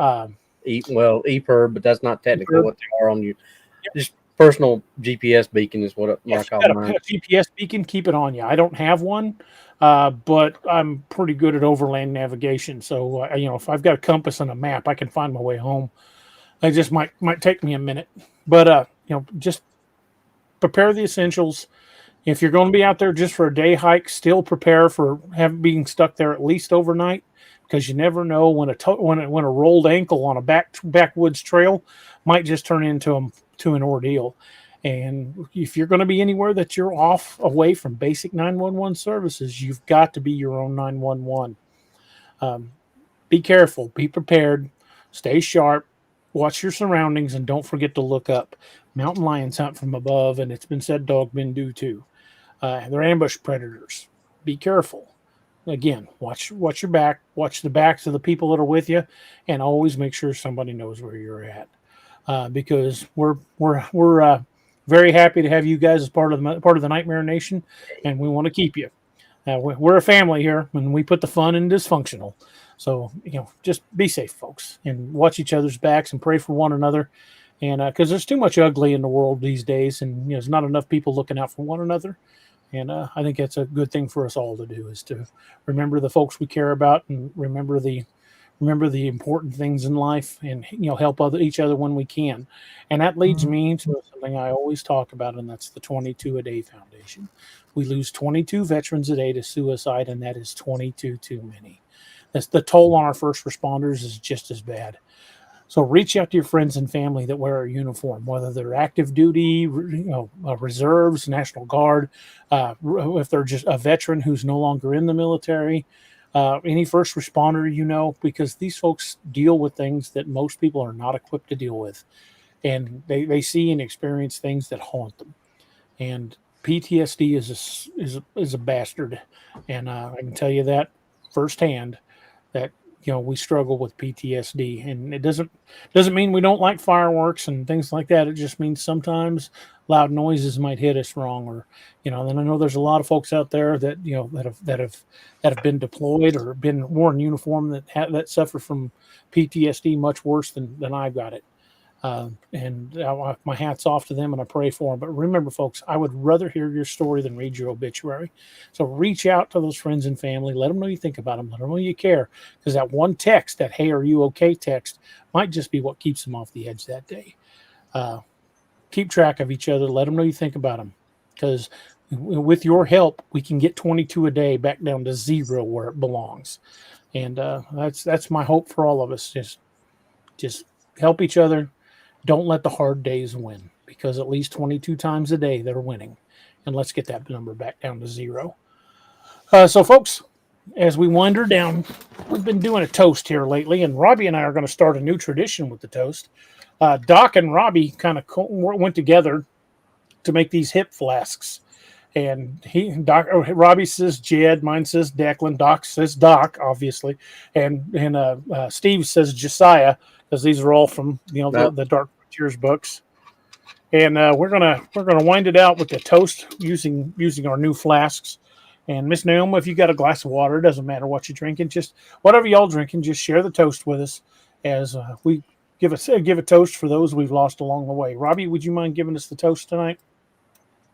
EPIRB, but that's not technically what they are on you. Just personal GPS beacon is what I call mine. A GPS beacon, keep it on you. I don't have one, but I'm pretty good at overland navigation. So, if I've got a compass and a map, I can find my way home. It just might take me a minute. But, just prepare the essentials. If you're going to be out there just for a day hike, still prepare for being stuck there at least overnight, because you never know when when a rolled ankle on a backwoods trail might just turn into an ordeal. And if you're going to be anywhere that you're off away from basic 911 services, you've got to be your own 911. Be careful, be prepared, stay sharp, watch your surroundings, and don't forget to look up. Mountain lions hunt from above, and it's been said dogmen do too. They're ambush predators. Be careful. Again, watch your back, watch the backs of the people that are with you, and always make sure somebody knows where you're at. Because we're very happy to have you guys as part of the Nightmare Nation, and we want to keep you. We're a family here, and we put the fun in dysfunctional. So just be safe, folks, and watch each other's backs and pray for one another. And because there's too much ugly in the world these days, and there's not enough people looking out for one another. And I think that's a good thing for us all to do, is to remember the folks we care about and remember the important things in life, and help each other when we can. And that leads me to something I always talk about, and that's the 22 a day foundation. We lose 22 veterans a day to suicide, and that is 22 too many. That's the toll on our first responders is just as bad. So reach out to your friends and family that wear a uniform, whether they're active duty, reserves, National Guard, if they're just a veteran who's no longer in the military, any first responder, because these folks deal with things that most people are not equipped to deal with. And they see and experience things that haunt them. And PTSD is a bastard. And I can tell you that firsthand, that we struggle with PTSD, and it doesn't mean we don't like fireworks and things like that. It just means sometimes loud noises might hit us wrong, or then I know there's a lot of folks out there that that have been deployed or been worn uniform that suffer from PTSD much worse than I've got it. And my hat's off to them, and I pray for them. But remember, folks, I would rather hear your story than read your obituary. So reach out to those friends and family. Let them know you think about them. Let them know you care. Because that one text, that "Hey, are you okay?" text, might just be what keeps them off the edge that day. Keep track of each other. Let them know you think about them. Because with your help, we can get 22 a day back down to 0 where it belongs. And that's my hope for all of us. Just help each other. Don't let the hard days win, because at least 22 times a day they're winning. And let's get that number back down to 0. So, folks, as we wander down, we've been doing a toast here lately, and Robbie and I are going to start a new tradition with the toast. Doc and Robbie kind of went together to make these hip flasks. And Robbie says Jed, mine says Declan, Doc says Doc, obviously, and Steve says Josiah, because these are all from the Dark Frontiers books. And we're gonna wind it out with the toast using our new flasks. And Miss Naomi, if you got a glass of water, it doesn't matter what you're drinking, just whatever y'all drinking, just share the toast with us as we give a toast for those we've lost along the way. Robbie, would you mind giving us the toast tonight?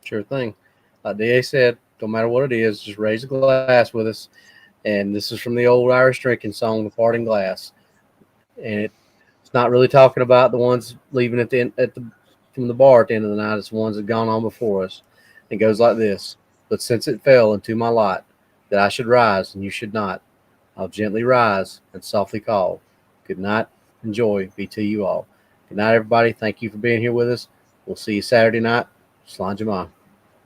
Sure thing. Like DA said, no matter what it is, just raise a glass with us. And this is from the old Irish drinking song, "The Parting Glass." And it's not really talking about the ones leaving from the bar at the end of the night. It's the ones that have gone on before us. It goes like this: "But since it fell into my lot that I should rise and you should not, I'll gently rise and softly call. Good night and joy be to you all." Good night, everybody. Thank you for being here with us. We'll see you Saturday night. Slán Jama.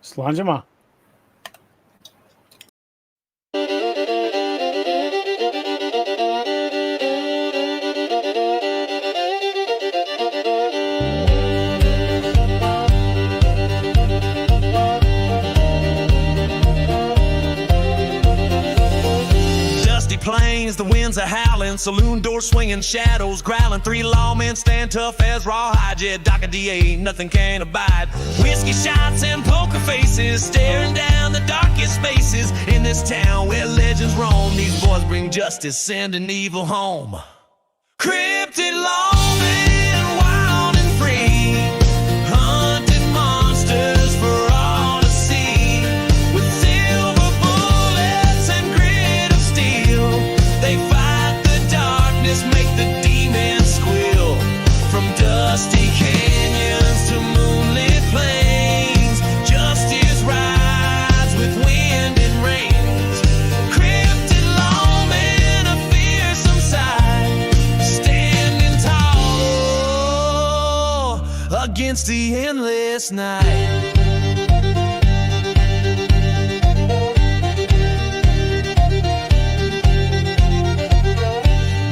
Slán Jama. Plains, the winds are howling, saloon doors swinging, shadows growling. 3 lawmen stand tough as rawhide. Yeah, Doc and DA, nothing can abide. Whiskey shots and poker faces, staring down the darkest spaces in this town where legends roam. These boys bring justice, sending evil home. Cryptid lawmen, wild and free, hunting monsters for all to see. With silver bullets and grit of steel, they fight the darkness, make the demons squeal. From dusty canyons to moonlit plains, justice rides with wind and rains. Cryptid lawmen, a fear against the endless night.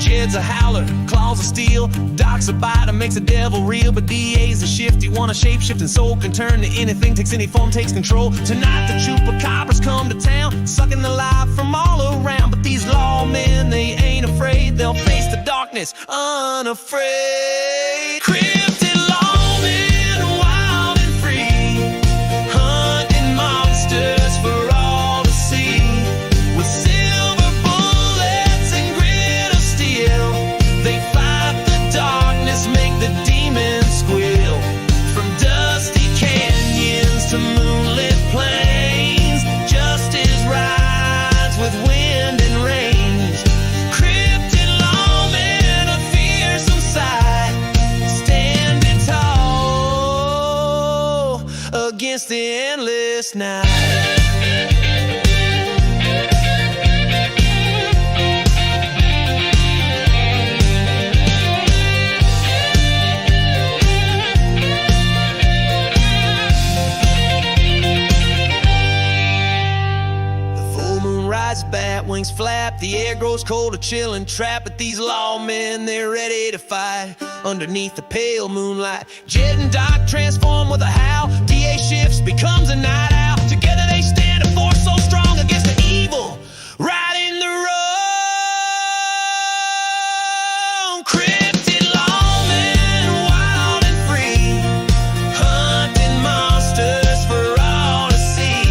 Jed's a howler, claws of steel. Doc's a biter, makes a devil real. But DA's a shift, you want a shape-shifting soul. Can turn to anything, takes any form, takes control. Tonight the chupacabras come to town, sucking the life from all around. But these lawmen, they ain't afraid. They'll face the darkness unafraid. Cryptid lawmen, wild and free, hunting monsters for all to see. With silver bullets and grit of steel, they fight the darkness, make the demons squeal. From dusty canyons to moonlit plains, justice rides with wind and rains. Cryptid lawmen, a fearsome sight, standing tall against the endless night. Bat wings flap, the air grows cold, a chilling trap. But these lawmen, they're ready to fight underneath the pale moonlight. Jed and Doc transform with a howl. DA shifts, becomes a night owl. Together they stand, a force so strong against the evil right in the road. Cryptid lawmen, wild and free, hunting monsters for all to see.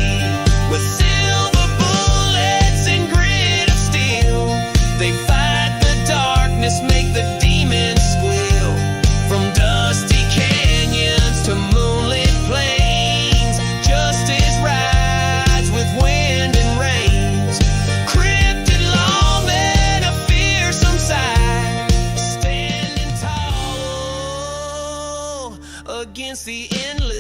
With silver bullets and grit of steel, they fight the darkness, make the demons squeal. From dusty canyons to moonlit plains, justice rides with wind and rains. Cryptid lawmen, a fearsome sight, standing tall against the endless